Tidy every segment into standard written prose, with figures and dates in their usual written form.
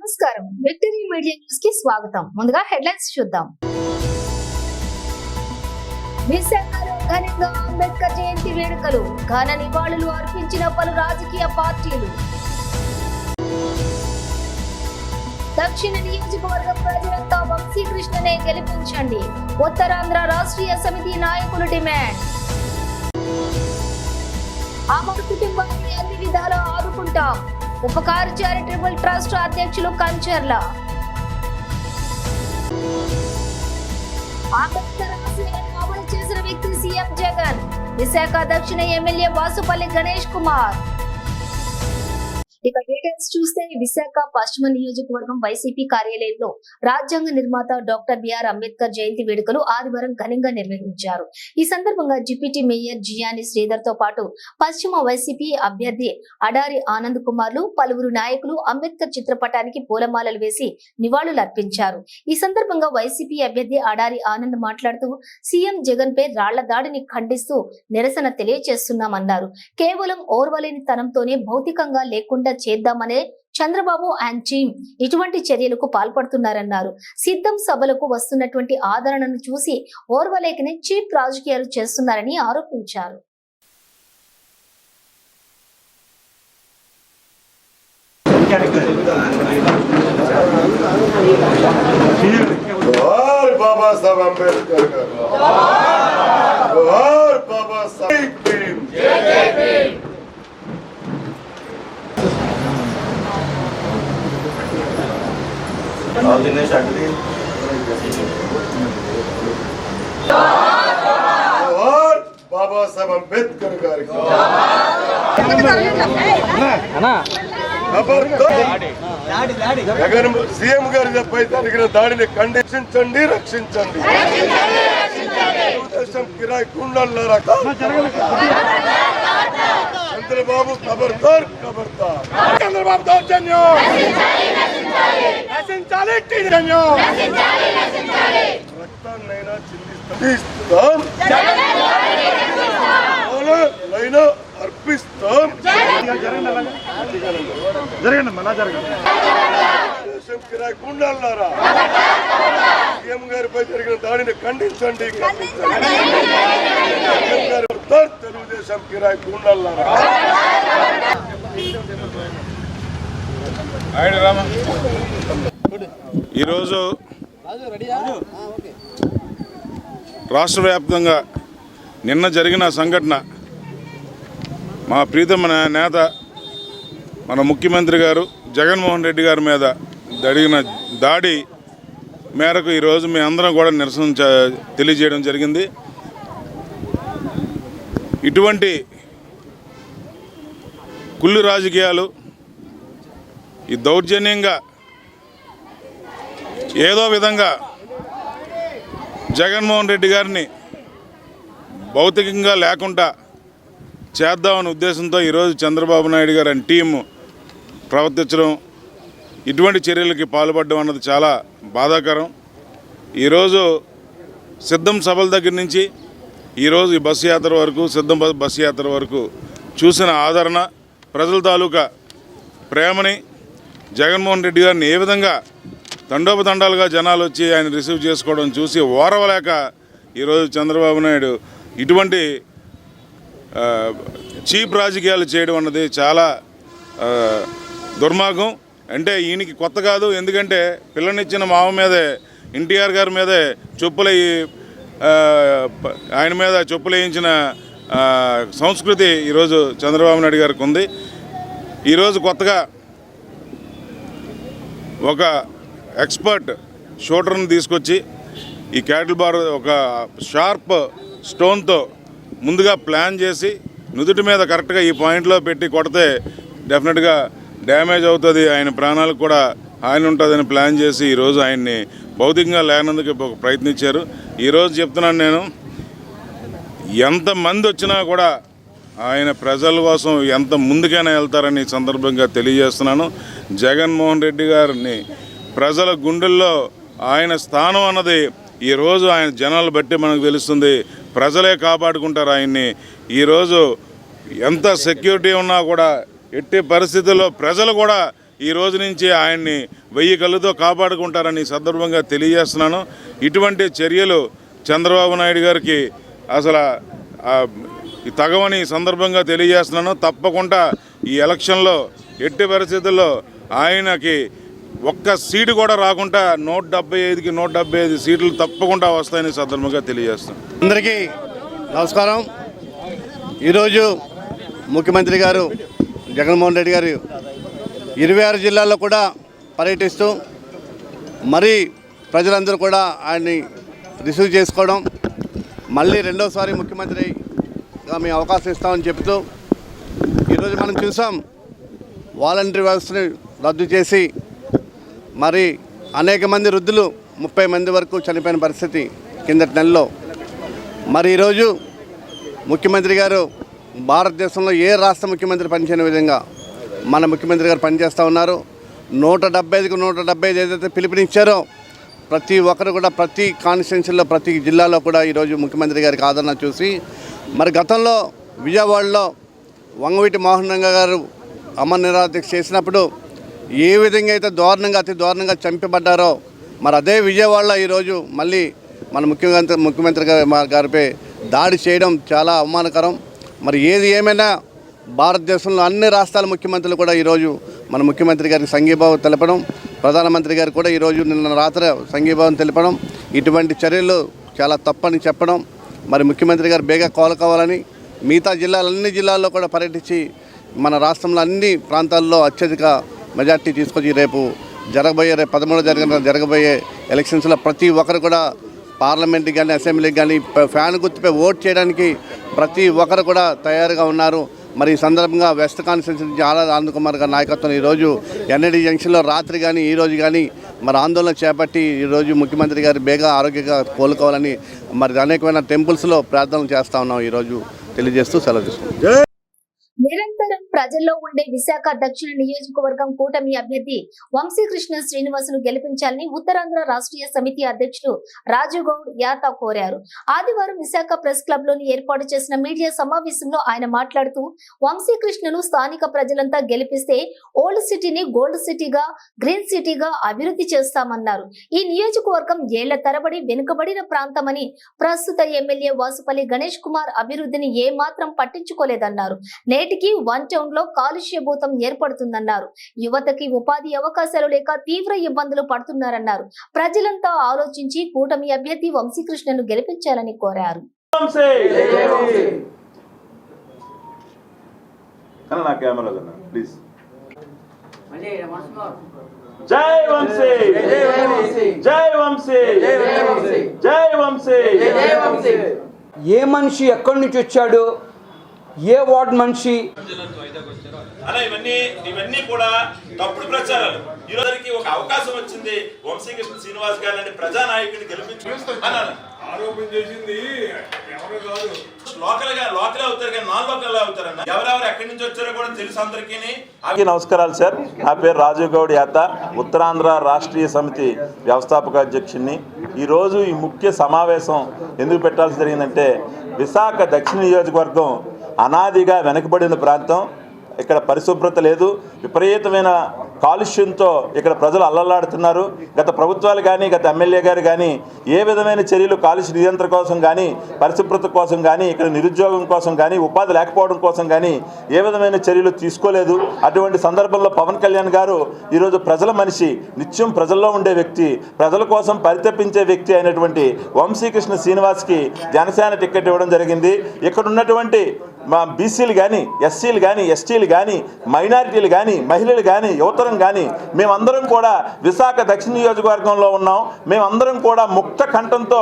నమస్కారం victory media news కి స్వాగతం. ముందుగా హెడ్లైన్స్ చూద్దాం. విశాఖలో ఘనంగా అంబేద్కర్ జయంతి వేడుకలు, ఘన నివాళులు అర్పించిన పలు రాజకీయ పార్టీలు. దక్షిణ నియోజకవర్గం ప్రజలంతా వంశీకృష్ణనే గెలిపించండి, ఉత్తరాంధ్ర రాష్ట్రీయ సమితి నాయకులు డిమాండ్. అమర్ కుటుంబాన్ని అన్ని విధాలా ఆదుకుంటాం, ఉపకార చారిటబుల్ ట్రస్ట్ అధ్యక్షులు కంచర్ల. అంబేద్కర్ ఆశయాలను అమలు చేసిన వ్యక్తి సీఎం జగన్, విశాఖ దక్షిణ ఎమ్మెల్యే వాసుపల్లి గణేష్ కుమార్. ఇక డీటెయిల్స్ చూస్తే విశాఖ పశ్చిమ నియోజకవర్గం వైసీపీ కార్యాలయంలో రాజ్యాంగ నిర్మాత డాక్టర్ బిఆర్ అంబేద్కర్ జయంతి వేడుకలు ఆదివారం ఘనంగా నిర్వహించారు. ఈ సందర్భంగా డిప్యూటీ మేయర్ జియాని శ్రీధర్ తో పాటు పశ్చిమ వైసీపీ అభ్యర్థి అడారి ఆనంద్ కుమార్లు, పలువురు నాయకులు అంబేద్కర్ చిత్రపటానికి పూలమాలలు వేసి నివాళులు అర్పించారు. ఈ సందర్భంగా వైసీపీ అభ్యర్థి అడారి ఆనంద్ మాట్లాడుతూ సీఎం జగన్ పై రాళ్ల దాడిని ఖండిస్తూ నిరసన తెలియజేస్తున్నామన్నారు. కేవలం ఓర్వలేని తనంతోనే భౌతికంగా లేకుండా చేద్దామనే చంద్రబాబు అండ్ టీమ్ ఇటువంటి చర్యలకు పాల్పడుతున్నారన్నారు. సిద్ధం సభలకు వస్తున్నటువంటి ఆదరణను చూసి ఓర్వలేకనే చీప్ రాజకీయాలు చేస్తున్నారని ఆరోపించారు. బాబా సాహెబ్ అంబేద్కర్ గారికి జగన్ సీఎం గారిపై జరిగిన దాడిని ఖండించండి, రక్షించండి. తెలుగుదేశం కిరాయి కుండలారా, చంద్రబాబు ఖబర్దార్, ఖబర్దార్. చంద్రబాబు దౌర్జన్యం నశించాలి, రక్తాన్నైనా చిందిస్తాం, అయినా అర్పిస్తాం. దేశం కిరాయి కుండలారా, సీఎం గారిపై జరిగిన దాడిని ఖండించండి, తెలుగుదేశం కిరాయి కుండలారా. ఈరోజు రాష్ట్ర వ్యాప్తంగా నిన్న జరిగిన సంఘటన మా ప్రీతమ నేత మన ముఖ్యమంత్రి గారు జగన్మోహన్ రెడ్డి గారి మీద జరిగిన దాడి మేరకు ఈరోజు మీ అందరం కూడా నిరసన తెలియజేయడం జరిగింది. ఇటువంటి కుళ్ళు రాజకీయాలు, ఈ దౌర్జన్యంగా ఏదో విధంగా జగన్మోహన్ రెడ్డి గారిని భౌతికంగా లేకుండా చేద్దామనే ఉద్దేశంతో ఈరోజు చంద్రబాబు నాయుడు గారు అండ్ టీము ప్రవర్తించడం, ఇటువంటి చర్యలకి పాల్పడడం అన్నది చాలా బాధాకరం. ఈరోజు సిద్ధం సభల దగ్గర నుంచి ఈరోజు ఈ బస్సు యాత్ర వరకు, సిద్ధం బస్సు యాత్ర వరకు చూసిన ఆదరణ, ప్రజల తాలూకా ప్రేమని, జగన్మోహన్ రెడ్డి గారిని ఏ విధంగా తండోపతండాలుగా జనాలు వచ్చి ఆయన రిసీవ్ చేసుకోవడం చూసి ఓరవలేక ఈరోజు చంద్రబాబు నాయుడు ఇటువంటి చీప్ రాజకీయాలు చేయడం అన్నది చాలా దుర్మార్గం. అంటే ఈయనకి కొత్త కాదు, ఎందుకంటే పిల్లనిచ్చిన మావ మీదే, ఎన్టీఆర్ గారి మీదే ఆయన మీద చెప్పులు వేయించిన సంస్కృతి ఈరోజు చంద్రబాబు నాయుడు గారికి ఉంది. ఈరోజు కొత్తగా ఒక ఎక్స్పర్ట్ షూటర్ని తీసుకొచ్చి ఈ క్యాటిల్ బార్ ఒక షార్ప్ స్టోన్తో ముందుగా ప్లాన్ చేసి నుదుటి మీద కరెక్ట్గా ఈ పాయింట్లో పెట్టి కొడితే డెఫినెట్గా డ్యామేజ్ అవుతుంది, ఆయన ప్రాణాలకు కూడా హాని ఉంటుందని ప్లాన్ చేసి ఈరోజు ఆయన్ని భౌతికంగా లేనందుకు ప్రయత్నించారు. ఈరోజు చెప్తున్నాను, నేను ఎంతమంది వచ్చినా కూడా ఆయన ప్రజల కోసం ఎంత ముందుకైనా వెళ్తారని సందర్భంగా తెలియజేస్తున్నాను. జగన్మోహన్ రెడ్డి గారిని ప్రజల గుండెల్లో ఆయన స్థానం అన్నది ఈరోజు ఆయన జనాలు బట్టి మనకు తెలుస్తుంది. ప్రజలే కాపాడుకుంటారు ఆయన్ని. ఈరోజు ఎంత సెక్యూరిటీ ఉన్నా కూడా ఎట్టి పరిస్థితుల్లో ప్రజలు కూడా ఈ రోజు నుంచి ఆయన్ని 1000 కళ్ళతో కాపాడుకుంటారని సందర్భంగా తెలియజేస్తున్నాను. ఇటువంటి చర్యలు చంద్రబాబు నాయుడు గారికి అసలు తగవని సందర్భంగా తెలియజేస్తున్నాను. తప్పకుండా ఈ ఎలక్షన్లో ఎట్టి పరిస్థితుల్లో ఆయనకి ఒక్క సీటు కూడా రాకుండా 175కి 175 సీట్లు తప్పకుండా వస్తాయని సందర్భంగా తెలియజేస్తాను. అందరికీ నమస్కారం. ఈరోజు ముఖ్యమంత్రి గారు జగన్మోహన్ రెడ్డి గారు 26 జిల్లాల్లో కూడా పర్యటిస్తూ మరీ ప్రజలందరూ కూడా ఆయన్ని రిసీవ్ చేసుకోవడం, మళ్ళీ రెండోసారి ముఖ్యమంత్రిగా మేము అవకాశం ఇస్తామని చెబుతూ ఈరోజు మనం చూసాం వాలంటరీ వ్యవస్థని రద్దు చేసి మరి అనేక మంది వృద్ధులు 30 మంది వరకు చనిపోయిన పరిస్థితి కిందటి నెలలో. మరి ఈరోజు ముఖ్యమంత్రి గారు భారతదేశంలో ఏ రాష్ట్ర ముఖ్యమంత్రి పనిచేయని విధంగా మన ముఖ్యమంత్రి గారు పనిచేస్తూ ఉన్నారు. 175కు 175 ఏదైతే పిలుపునిచ్చారో ప్రతి ఒక్కరు కూడా ప్రతి కాన్స్టిట్యున్సీలో ప్రతి జిల్లాలో కూడా ఈరోజు ముఖ్యమంత్రి గారికి ఆదరణ చూసి మరి గతంలో విజయవాడలో వంగవీటి మోహన్ రంగ గారు అమర నిరాదీక్ష చేసినప్పుడు ఏ విధంగా అయితే అతి దారుణంగా చంపబడ్డారో మరి అదే విజయవాడలో ఈరోజు మళ్ళీ మన ముఖ్యమంత్రి గారిపై దాడి చేయడం చాలా అవమానకరం. మరి ఏది ఏమైనా భారతదేశంలో అన్ని రాష్ట్రాల ముఖ్యమంత్రులు కూడా ఈరోజు మన ముఖ్యమంత్రి గారికి సంఘీభావం తెలపడం, ప్రధానమంత్రి గారు కూడా ఈరోజు నిన్న రాత్రి సంఘీభావం తెలపడం, ఇటువంటి చర్యలు చాలా తప్పని చెప్పడం, మరి ముఖ్యమంత్రి గారు బేగా కోలుకోవాలని మిగతా అన్ని జిల్లాల్లో కూడా పర్యటించి మన రాష్ట్రంలో అన్ని ప్రాంతాల్లో అత్యధిక మెజార్టీ తీసుకొచ్చి రేపు 13 జరగబోయే ఎలక్షన్స్లో ప్రతి ఒక్కరు కూడా పార్లమెంట్కి కానీ అసెంబ్లీకి కానీ ఫ్యాన్ గుర్తుపై ఓట్ చేయడానికి ప్రతి ఒక్కరు కూడా తయారుగా ఉన్నారు. మరి ఈ సందర్భంగా వెస్ట్ కాన్స్టిట్యూన్సీ నుంచి ఆనంద్ కుమార్ గారి నాయకత్వం ఈరోజు ఎన్ఐడి జంక్షన్లో రాత్రి కానీ ఈరోజు కానీ మరి ఆందోళన చేపట్టి ఈరోజు ముఖ్యమంత్రి గారు బేగా ఆరోగ్యంగా కోలుకోవాలని మరి అనేకమైన టెంపుల్స్లో ప్రార్థనలు చేస్తూ ఉన్నాం. ఈరోజు తెలియజేస్తూ సెలవు తీసుకుంటాం. నిరంతరం ప్రజల్లో ఉండే విశాఖ దక్షిణ నియోజకవర్గం కూటమి అభ్యర్థి వంశీకృష్ణ శ్రీనివాసును గెలిపించాలని ఉత్తరాంధ్ర రాష్ట్రీయ సమితి అధ్యక్షుడు రాజుగౌడ్ యాతా కోరారు. ఆదివారం విశాఖ ప్రెస్ క్లబ్ లోని ఏర్పాటు చేసిన మీడియా సమావేశంలో ఆయన మాట్లాడుతూ వంశీకృష్ణను స్థానిక ప్రజలంతా గెలిపిస్తే ఓల్డ్ సిటీని గోల్డ్ సిటీగా, గ్రీన్ సిటీగా అభివృద్ధి చేస్తామన్నారు. ఈ నియోజకవర్గం ఏళ్ల తరబడి వెనుకబడిన ప్రాంతమని, ప్రస్తుత ఎమ్మెల్యే వాసుపల్లి గణేష్ కుమార్ అభివృద్ధిని ఏమాత్రం పట్టించుకోలేదన్నారు. నేటికి వన్ టౌన్ లో కాలుష్య భూతం ఏర్పడుతుందన్నారు. యువతకి ఉపాధి అవకాశాలు లేక తీవ్ర ఇబ్బందులు పడుతున్నారన్నారు. ప్రజలంతా ఆలోచించి కూటమి అభ్యర్థి వంశీకృష్ణను గెలిపించాలని కోరారు. జై వంశీ, జై వంశీ, జై వంశీ. ఏ మనిషి ఎక్కడి నుంచి వచ్చాడు, ఏ వార్డ్ మనిషి, అలా ఇవన్నీ కూడా తప్పుడు ప్రచారాలు. ఈ రోజుకి ఒక అవకాశం వచ్చింది వంశీకృష్ణ శ్రీనివాస్ గారిని ప్రజానాయకుడిని గెలిపించి ఆరోపణ చేసింది ఎవరు కాదు, లోకల్ అవుతారు కానీ నాన్ లోకల్ అవుతారన్న. ఎవరెవరు ఎక్కడి నుంచి వచ్చారో కూడా తెలుసు అందరికీ. నమస్కారాలు సార్, నా పేరు రాజుగౌడ్ యాతా, ఉత్తరాంధ్ర రాష్ట్రీయ సమితి వ్యవస్థాపక అధ్యక్షుడిని. ఈరోజు ఈ ముఖ్య సమావేశం ఎందుకు పెట్టాల్సి జరిగిందంటే విశాఖ దక్షిణ నియోజకవర్గం అనాదిగా వెనకబడిన ప్రాంతం. ఇక్కడ పరిశుభ్రత లేదు, విపరీతమైన కాలుష్యంతో ఇక్కడ ప్రజలు అల్లల్లాడుతున్నారు. గత ప్రభుత్వాలు కానీ గత ఎమ్మెల్యే గారు కానీ ఏ విధమైన చర్యలు కాలుష్య నియంత్రణ కోసం కానీ, పరిశుభ్రత కోసం కానీ, ఇక్కడ నిరుద్యోగం కోసం కానీ, ఉపాధి లేకపోవడం కోసం కానీ ఏ విధమైన చర్యలు తీసుకోలేదు. అటువంటి సందర్భంలో పవన్ కళ్యాణ్ గారు ఈరోజు ప్రజల మనిషి, నిత్యం ప్రజల్లో ఉండే వ్యక్తి, ప్రజల కోసం పరితపించే వ్యక్తి అయినటువంటి వంశీకృష్ణ శ్రీనివాస్కి జనసేన టికెట్ ఇవ్వడం జరిగింది. ఇక్కడ ఉన్నటువంటి మా బీసీలు కానీ, ఎస్సీలు కానీ, ఎస్టీలు కానీ, మైనారిటీలు కానీ, మహిళలు కానీ, యువతరం కానీ మేమందరం కూడా విశాఖ దక్షిణ నియోజకవర్గంలో ఉన్నాం. మేమందరం కూడా ముక్త కంఠంతో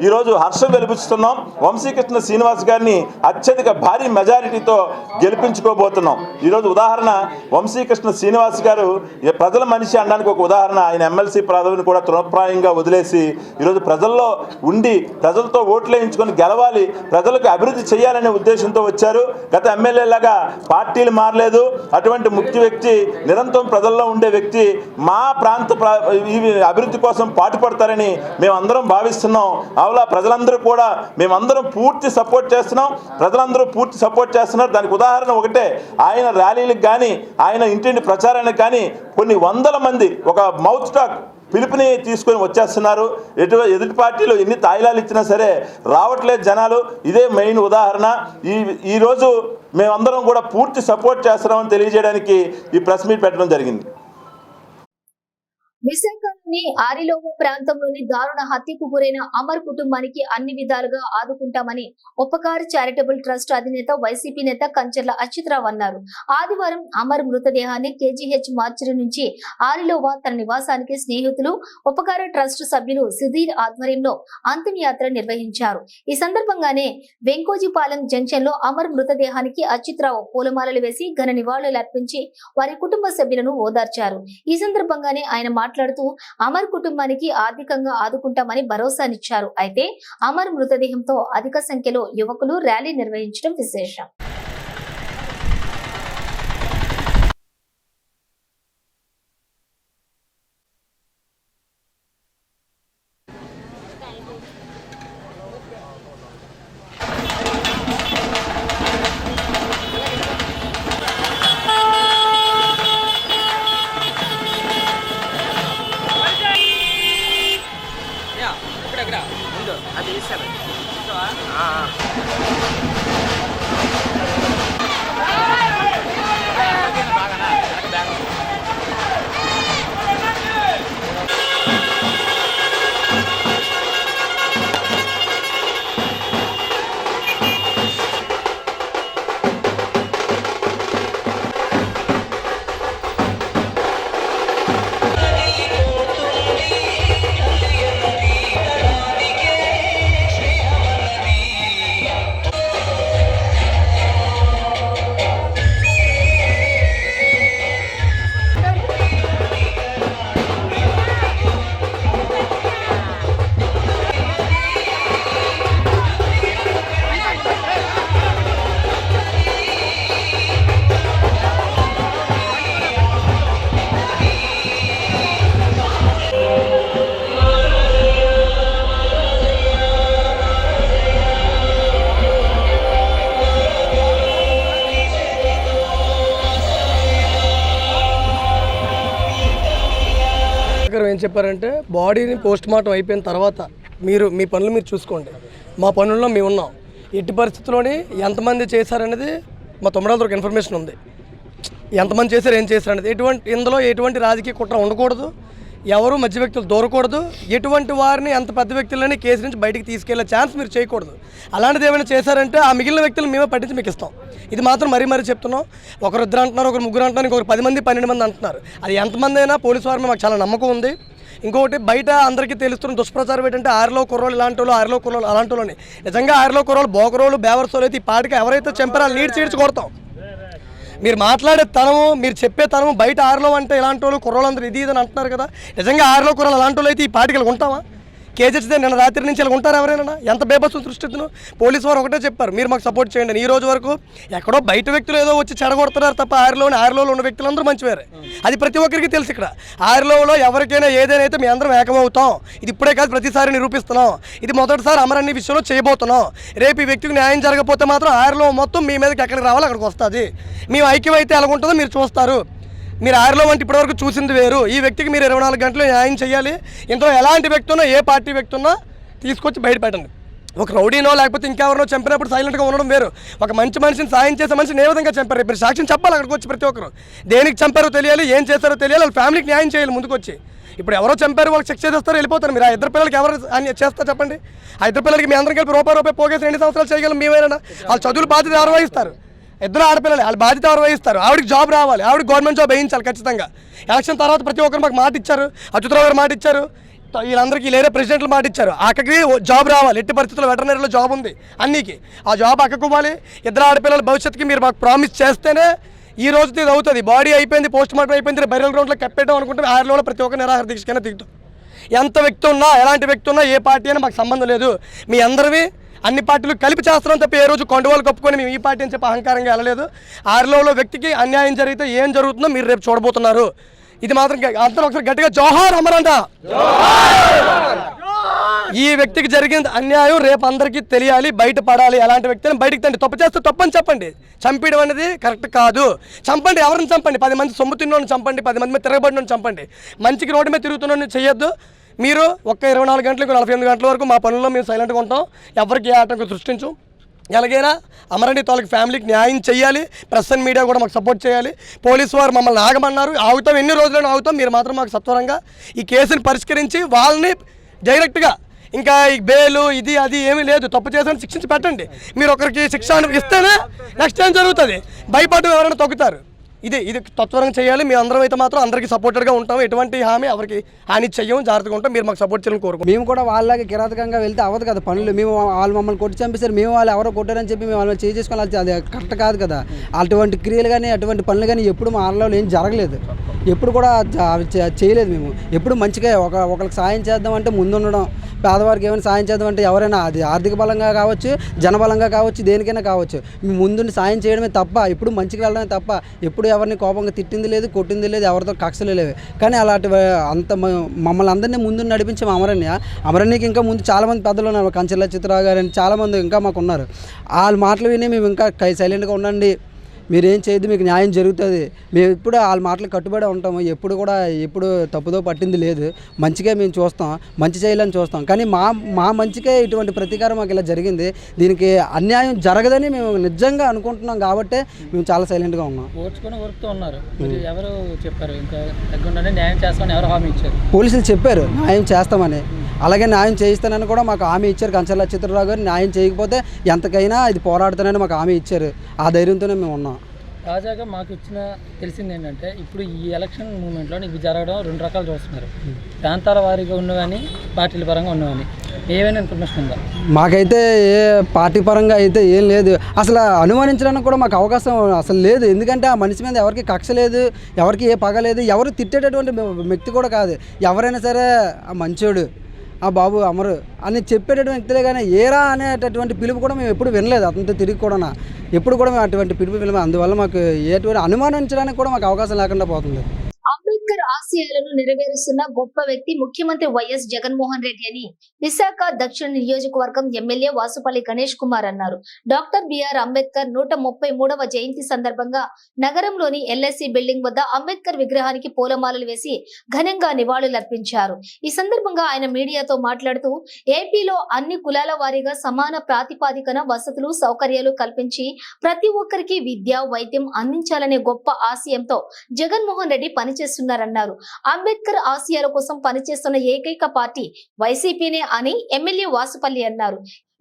ఈరోజు హర్షం వెలిపిస్తున్నాం. వంశీకృష్ణ శ్రీనివాస్ గారిని అత్యధిక భారీ మెజారిటీతో గెలిపించుకోబోతున్నాం. ఈరోజు ఉదాహరణ వంశీకృష్ణ శ్రీనివాస్ గారు ప్రజల మనిషి అనడానికి ఒక ఉదాహరణ. ఆయన ఎమ్మెల్సీ పదవిని కూడా తృణప్రాయంగా వదిలేసి ఈరోజు ప్రజల్లో ఉండి ప్రజలతో ఓట్లు వేయించుకొని గెలవాలి, ప్రజలకు అభివృద్ధి చేయాలనే ఉద్దేశంతో వచ్చారు. గత ఎమ్మెల్యేలాగా పార్టీలు మారలేదు. అటువంటి ముఖ్య వ్యక్తి, నిరంతరం ప్రజల్లో ఉండే వ్యక్తి మా ప్రాంత అభివృద్ధి కోసం పాటుపడతారని మేమందరం భావిస్తున్నాం. అవులా ప్రజలందరూ కూడా మేమందరం పూర్తి సపోర్ట్ చేస్తున్నాం, ప్రజలందరూ పూర్తి సపోర్ట్ చేస్తున్నారు. దానికి ఉదాహరణ ఒకటే, ఆయన ర్యాలీలకు కానీ ఆయన ఇంటింటి ప్రచారానికి కానీ కొన్ని వందల మంది ఒక మౌత్ టాక్ పిలుపుని తీసుకొని వచ్చేస్తున్నారు. ఎదుటి పార్టీలు ఎన్ని తాయిలాలు ఇచ్చినా సరే రావట్లేదు జనాలు. ఇదే మెయిన్ ఉదాహరణ. ఈరోజు మేమందరం కూడా పూర్తి సపోర్ట్ చేస్తున్నామని తెలియజేయడానికి ఈ ప్రెస్ మీట్ పెట్టడం జరిగింది. విశాఖలోని ఆరిలోవ ప్రాంతంలోని దారుణ హత్యకు గురైన అమర్ కుటుంబానికి అన్ని విధాలుగా ఆదుకుంటామని ఉపకార్ చారిటబుల్ ట్రస్ట్ అధినేత వైసీపీ నేత కంచర్ల అచ్యుతరావు అన్నారు. ఆదివారం అమర్ మృతదేహాన్ని కేజీహెచ్ మార్చరీ నుంచి ఆరిలోవ తన నివాసానికి స్నేహితులు, ఉపకార ట్రస్ట్ సభ్యులు సుధీర్ ఆధ్వర్యంలో అంతిమయాత్ర నిర్వహించారు. ఈ సందర్భంగానే వెంకోజీపాలెం జంక్షన్ లో అమర్ మృతదేహానికి అచ్యుతరావు పూలమాలలు వేసి ఘన నివాళులు అర్పించి వారి కుటుంబ సభ్యులను ఓదార్చారు. ఈ సందర్భంగానే ఆయన మాట్లాడుతూ అమర్ కుటుంబానికి ఆర్థికంగా ఆదుకుంటామని భరోసానిచ్చారు. అయితే అమర్ మృతదేహంతో అధిక సంఖ్యలో యువకులు ర్యాలీ నిర్వహించడం విశేషం. ఏం చెప్పారంటే బాడీని పోస్ట్ మార్టం అయిపోయిన తర్వాత మీ పనులు మీరు చూసుకోండి, మా పనుల్లో మేము ఉన్నాం. ఎట్టి పరిస్థితుల్లోని ఎంతమంది చేశారనేది మా తమ్ముడు ఒక ఇన్ఫర్మేషన్ ఉంది. ఎంతమంది చేశారు, ఏం చేశారు అనేది ఇందులో ఎటువంటి రాజకీయ కుట్ర ఉండకూడదు, ఎవరు మధ్య వ్యక్తులు దూరకూడదు, ఎటువంటి వారిని అంత పెద్ద వ్యక్తులని కేసు నుంచి బయటికి తీసుకెళ్లే ఛాన్స్ మీరు చేయకూడదు. అలాంటిది ఏమైనా చేశారంటే ఆ మిగిలిన వ్యక్తులు మేమే పట్టించి మీకు ఇస్తాం. ఇది మాత్రం మరీ చెప్తున్నాం. ఒకరిద్దరు అంటున్నారు, ఒకరు ముగ్గురు అంటున్నారు, ఇంకొకరు 10 మంది 12 మంది అంటున్నారు. అది ఎంతమంది అయినా పోలీసు వారి మాకు చాలా నమ్మకం ఉంది. ఇంకొకటి బయట అందరికీ తెలుస్తున్న దుష్ప్రచారం ఏంటంటే ఆరులో కుర్రోళ్ళు ఇలాంటి వాళ్ళు, ఆరులో కుర్రోళ్ళు అలాంటి వాళ్ళని. నిజంగా ఆరులో కుర్రోళ్ళు బోకరోళ్ళు బేవర్సోళ్ళు అయితే ఈ పాటికి ఎవరైతే చంపారో నీడ్చి ఈడ్చి కొడతాం. మీరు మాట్లాడే తనము, మీరు చెప్పే తనము బయట ఆరులో అంటే ఇలాంటి వాళ్ళు కుర్రోళ్ళందరూ ఇది అని అంటున్నారు కదా. నిజంగా ఆరులో కుర్రోళ్ళు అలాంటి వాళ్ళు అయితే ఈ పాటికి ఉంటామా? కేజెస్దే నిన్న రాత్రి నుంచి ఇలా ఉంటారు ఎవరైనా? ఎంత బేబస్సు సృష్టిస్తున్నాను. పోలీసు వారు ఒకటే చెప్పారు, మీరు మాకు సపోర్ట్ చేయండి. ఈ రోజు వరకు ఎక్కడో బయట వ్యక్తులు ఏదో వచ్చి చెడగొడుతున్నారు తప్ప ఆరులో ఉన్న వ్యక్తులందరూ మంచివారే. అది ప్రతి ఒక్కరికి తెలుసు. ఇక్కడ ఆరులో ఎవరికైనా ఏదైనా అయితే మీ అందరం ఏకమవుతాం. ఇది ఇప్పుడే కాదు, ప్రతిసారి నిరూపిస్తున్నాం. ఇది మొదటిసారి అమరన్ని విషయంలో చేయబోతున్నాం. రేపు ఈ వ్యక్తికి న్యాయం జరగకపోతే మాత్రం ఆరులో మొత్తం మీ మీదకి ఎక్కడికి రావాలో అక్కడికి వస్తుంది. మేము ఐక్యమైతే ఎలా ఉంటుందో మీరు చూస్తారు. మీరు ఆరులో వంటి ఇప్పటివరకు చూసింది వేరు. ఈ వ్యక్తికి మీరు 24 గంటలు న్యాయం చేయాలి. ఇందులో ఎలాంటి వ్యక్తి ఉన్నా, ఏ పార్టీ వ్యక్తి ఉన్నా తీసుకొచ్చి బయటపెట్టండి. ఒక రౌడీనో లేకపోతే ఇంకెవరినో చంపినప్పుడు సైలెంట్గా ఉండడం వేరు. ఒక మంచి మనిషిని సాయం చేసే మనిషిని ఏ విధంగా చంపారు మీరు సాక్ష్యం చెప్పాలి. అక్కడికి వచ్చి ప్రతి ఒక్కరు దేనికి చంపారో తెలియాలి, ఏం చేస్తారో తెలియాలి, వాళ్ళ ఫ్యామిలీకి న్యాయం చేయాలి. ముందుకొచ్చి ఇప్పుడు ఎవరో చంపారు వాళ్ళకి శిక్ష చేస్తారు, వెళ్ళిపోతారు. మీరు ఆ ఇద్దరు పిల్లలకి ఎవరు చేస్తారు చెప్పండి? ఆ ఇద్దరు పిల్లలకి మీ అందరికీ కలిపి రూపాయి పోగేసి 2 సంవత్సరాలు చేయగలం మేమైనా? వాళ్ళ చదువులు బాధ్యత ఎవరు వహిస్తారు? ఇద్దరు ఆడపిల్లలు, వాళ్ళ బాధ్యత ఎవరు వహిస్తారు? ఆవిడకి జాబ్ రావాలి, ఆవిడకి గవర్నమెంట్ జాబ్ వేయించాలి ఖచ్చితంగా. ఎలక్షన్ తర్వాత ప్రతి ఒక్కరు మాకు మాట ఇచ్చారు, అచ్యుతరావు గారు మాట ఇచ్చారు, వీళ్ళందరికీ లేరే ప్రెసిడెంట్లు మాట ఇచ్చారు. అక్కడికి జాబ్ రావాలి, ఎట్టి పరిస్థితుల్లో వెటర్నరీలో జాబ్ ఉంది అన్నికి. ఆ జాబ్ అక్కకు ఇవ్వాలి. ఇద్దరు ఆడపిల్లల భవిష్యత్తుకి మీరు మాకు ప్రామిస్ చేస్తేనే ఈ రోజుది ఇది అవుతుంది. బాడీ అయిపోయింది, పోస్ట్ మార్టం అయిపోయింది, బైరల్ గ్రౌండ్లో కప్పేయడం అనుకుంటే 6 ప్రతి ఒక్క నిరాహార దీక్షకైనా దిగుతాం. ఎంత వ్యక్తి ఉన్నా, ఎలాంటి వ్యక్తి ఉన్నా, ఏ పార్టీ అయినా మాకు సంబంధం లేదు. మీ అందరివి అన్ని పార్టీలు కలిపి చేస్తున్నాం తప్ప ఏ రోజు కొండవాళ్ళు కప్పుకొని మేము ఈ పార్టీ అని చెప్పి అహంకారంగా వెళ్ళలేదు. ఆరులో వ్యక్తికి అన్యాయం జరిగితే ఏం జరుగుతుందో మీరు రేపు చూడబోతున్నారు. ఇది మాత్రం అందరూ ఒకసారి గట్టిగా జోహార్ అమరంట. ఈ వ్యక్తికి జరిగిన అన్యాయం రేపు అందరికీ తెలియాలి, బయటపడాలి. అలాంటి వ్యక్తిని బయటికి తండి. తప్పు చేస్తే తప్పని చెప్పండి. చంపేయడం అనేది కరెక్ట్ కాదు. చంపండి, ఎవరిని చంపండి. 10 మంది సొమ్ము తిన్నోని చంపండి, 10 మంది మీద తిరగబడినోని చంపండి. మంచికి రోడ్డు మీద తిరుగుతున్నోని చేయొద్దు. మీరు ఒక్క 24 గంటలకు 48 గంటల వరకు మా పనుల్లో మేము సైలెంట్గా ఉంటాం. ఎవరికి ఏ ఆటంకం సృష్టించు. ఎలాగైనా అమరణి తాలూకు ఫ్యామిలీకి న్యాయం చేయాలి. ప్రెస్ అండ్ మీడియా కూడా మాకు సపోర్ట్ చేయాలి. పోలీసు వారు మమ్మల్ని ఆగమన్నారు. ఆగుతాం, ఎన్ని రోజులైనా ఆగుతాం. మీరు మాత్రం మాకు సత్వరంగా ఈ కేసుని పరిష్కరించి వాళ్ళని డైరెక్ట్గా ఇంకా ఈ బెయిలు ఇది అది ఏమీ లేదు. తప్పు చేసిన శిక్షించి పెట్టండి. మీరు ఒకరికి శిక్ష ఇస్తేనే నెక్స్ట్ టైం జరుగుతుంది. భయపడి ఎవరైనా తగ్గుతారు. ఇది తత్వరంగా చేయాలి. మేము అందరం అయితే మాత్రం అందరికీ సపోర్టెడ్గా ఉంటాం. ఎటువంటి హామీ ఎవరికి హాని చెయ్యం, జాగ్రత్తగా ఉంటాం. మీరు మాకు సపోర్ట్ చేయాలని కోరుకుంటాం. మేము కూడా వాళ్ళకి కిరాతకంగా వెళ్తే అవ్వదు కదా పనులు. మేము వాళ్ళు మమ్మల్ని కొట్టి చంపేశారు, మేము వాళ్ళు ఎవరో కొట్టారని చెప్పి మేము వాళ్ళని చేసుకోవాలి. అది కరెక్ట్ కాదు కదా. అటువంటి క్రియలు కానీ అటువంటి పనులు కానీ ఎప్పుడు మా ఆళ్ళలో ఏం జరగలేదు. ఎప్పుడు కూడా చేయలేదు. మేము ఎప్పుడు మంచిగా ఒకరికి సాయం చేద్దామంటే ముందుండడం, పేదవారికి ఏమైనా సాయం చేద్దామంటే ఎవరైనా అది ఆర్థిక బలంగా కావచ్చు, జనబలంగా కావచ్చు, దేనికైనా కావచ్చు, మేము ముందుండి సాయం చేయడమే తప్ప ఎప్పుడు మంచిగా వెళ్ళడమే తప్ప ఎప్పుడు ఎవరిని కోపంగా తిట్టింది లేదు, కొట్టింది లేదు, ఎవరితో కక్షలు లేవు. కానీ అలాంటి అంత మమ్మల్ని అందరినీ ముందు నడిపించే అమరణ్యకి ఇంకా ముందు చాలామంది పెద్దలు ఉన్నారు. కంచెల చిత్రరావు గారు అని చాలామంది ఇంకా మాకు ఉన్నారు. వాళ్ళ మాటలు విని మేము ఇంకా సైలెంట్గా ఉండండి, మీరేం చేయదు, మీకు న్యాయం జరుగుతుంది. మేము ఎప్పుడు వాళ్ళ మాటలు కట్టుబడి ఉంటాము. ఎప్పుడు తప్పుదో పట్టింది లేదు. మంచిగా మేము చూస్తాం, మంచి చేయాలని చూస్తాం. కానీ మా మంచికే ఇటువంటి ప్రతీకారం మాకు ఇలా జరిగింది. దీనికి అన్యాయం జరగదని మేము నిజంగా అనుకుంటున్నాం కాబట్టి మేము చాలా సైలెంట్గా ఉన్నాం. ఉన్నారు ఎవరు చెప్పారు ఇంకా తగ్గకుండా న్యాయం చేస్తామని ఎవరు హామీ ఇచ్చారు? పోలీసులు చెప్పారు న్యాయం చేస్తామని. అలాగే న్యాయం చేయిస్తానని కూడా మాకు హామీ ఇచ్చారు. కంచెల చిత్రరావు గారు న్యాయం చేయకపోతే ఎంతకైనా ఇది పోరాడుతానని మాకు హామీ ఇచ్చారు. ఆ ధైర్యంతోనే మేము ఉన్నాం. తాజాగా మాకు తెలిసింది ఏంటంటే ఇప్పుడు ఈ ఎలక్షన్ మూమెంట్లో ఇవి జరగడం 2 రకాలు చూస్తున్నారు. ప్రాంతాల వారీగా ఉన్నవని, పార్టీల పరంగా ఉన్నవని. ఏమైనా ఇన్ఫర్మేషన్ ఉందా? మాకైతే ఏ పార్టీ పరంగా అయితే ఏం లేదు. అసలు అనుమానించడానికి కూడా మాకు అవకాశం అసలు లేదు. ఎందుకంటే ఆ మనిషి మీద ఎవరికి కక్ష లేదు, ఎవరికి ఏ పగ లేదు, ఎవరు తిట్టేటటువంటి వ్యక్తి కూడా కాదు. ఎవరైనా సరే ఆ మంచోడు, ఆ బాబు అమరు అని చెప్పేటటువంటి వ్యక్తులే కానీ ఏరా అనేటటువంటి పిలుపు కూడా మేము ఎప్పుడు వినలేదు. అతనితో తిరిగి కూడా ఎప్పుడు కూడా మేము అటువంటి పిలుపు వినలేదు. అందువల్ల మాకు ఎటువంటి అనుమానించడానికి కూడా మాకు అవకాశం లేకుండా పోతుంది. అంబేద్కర్ ఆశయాలను నెరవేరుస్తున్న గొప్ప వ్యక్తి ముఖ్యమంత్రి వైఎస్ జగన్మోహన్ రెడ్డి అని విశాఖ దక్షిణ నియోజకవర్గం ఎమ్మెల్యే వాసుపల్లి గణేష్ కుమార్ అన్నారు. డాక్టర్ బిఆర్ అంబేద్కర్ 133వ జయంతి సందర్భంగా నగరంలోని ఎల్ఐసి బిల్డింగ్ వద్ద అంబేద్కర్ విగ్రహానికి పూలమాలలు వేసి ఘనంగా నివాళులర్పించారు. ఈ సందర్భంగా ఆయన మీడియాతో మాట్లాడుతూ ఏపీలో అన్ని కులాల వారీగా సమాన ప్రాతిపాదికన వసతులు, సౌకర్యాలు కల్పించి ప్రతి ఒక్కరికి విద్య, వైద్యం అందించాలనే గొప్ప ఆశయంతో జగన్మోహన్ రెడ్డి పనిచేస్తున్నారన్నారు. అంబేద్కర్ ఆశయాల కోసం పనిచేస్తున్న ఏకైక పార్టీ వైసీపీనే అని ఎమ్మెల్యే వాసుపల్లి అన్నారు.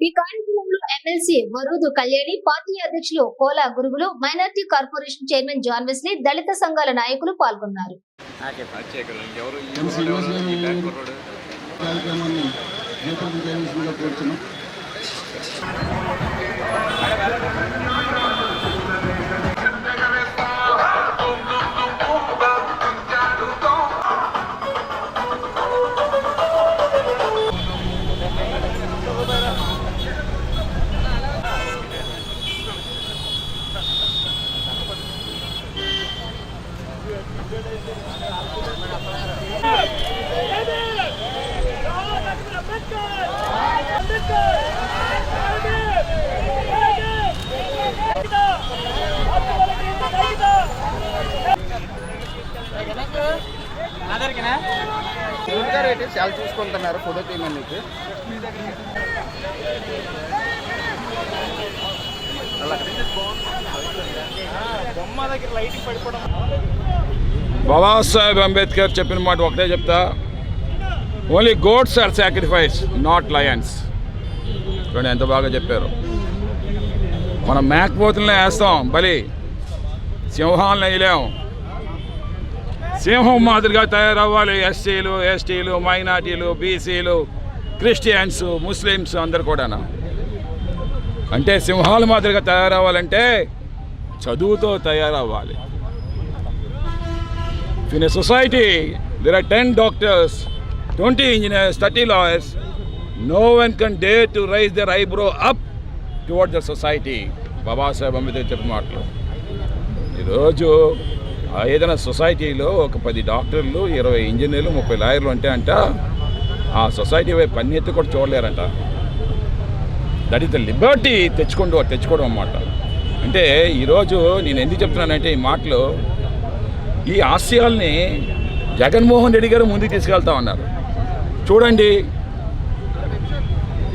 ఈ కార్యక్రమంలో ఎమ్మెల్సీ వరూదు కళ్యాణి, పార్టీ అధ్యక్షులు Kola Gurugulu, minority corporation chairman John Wesley, దళిత సంఘాల నాయకులు పాల్గొన్నారు. చాలా చూసుకుంటున్నారు ఫోటో తీయమని మీకు. బాబాసాహెబ్ అంబేద్కర్ చెప్పిన మాట ఒకటే చెప్తా, only goats are sacrifice, not lions. చూడండి ఎంత బాగా చెప్పారు. మనం మేకపోతులనే వేస్తాం బలి, సింహాలను వేయలేం. సింహం మాదిరిగా తయారవ్వాలి ఎస్సీలు, ఎస్టీలు, మైనార్టీలు, బీసీలు, క్రిస్టియన్స్, ముస్లిమ్స్ అందరు కూడా. అంటే సింహాల మాదిరిగా తయారవ్వాలంటే చదువుతో తయారవ్వాలి. In a society, there are 10 doctors, 20 engineers, 30 lawyers. No one can dare to raise their eyebrow up towards the society. Babasaheb Ambedkar చెప్పిన మాటలు. ఈరోజు ఏదైనా సొసైటీలో ఒక 10 డాక్టర్లు, 20 ఇంజనీర్లు, 30 లాయర్లు అంట ఆ సొసైటీ వైపు పన్నెత్తి కూడా చూడలేరంట. దట్ ఈస్ ద లిబర్టీ తెచ్చుకోవడం అన్నమాట. అంటే ఈరోజు నేను ఎందుకు చెప్తున్నానంటే ఈ మాటలు, ఈ ఆశయాల్ని జగన్మోహన్ రెడ్డి గారు ముందుకు తీసుకెళ్తా ఉన్నారు. చూడండి,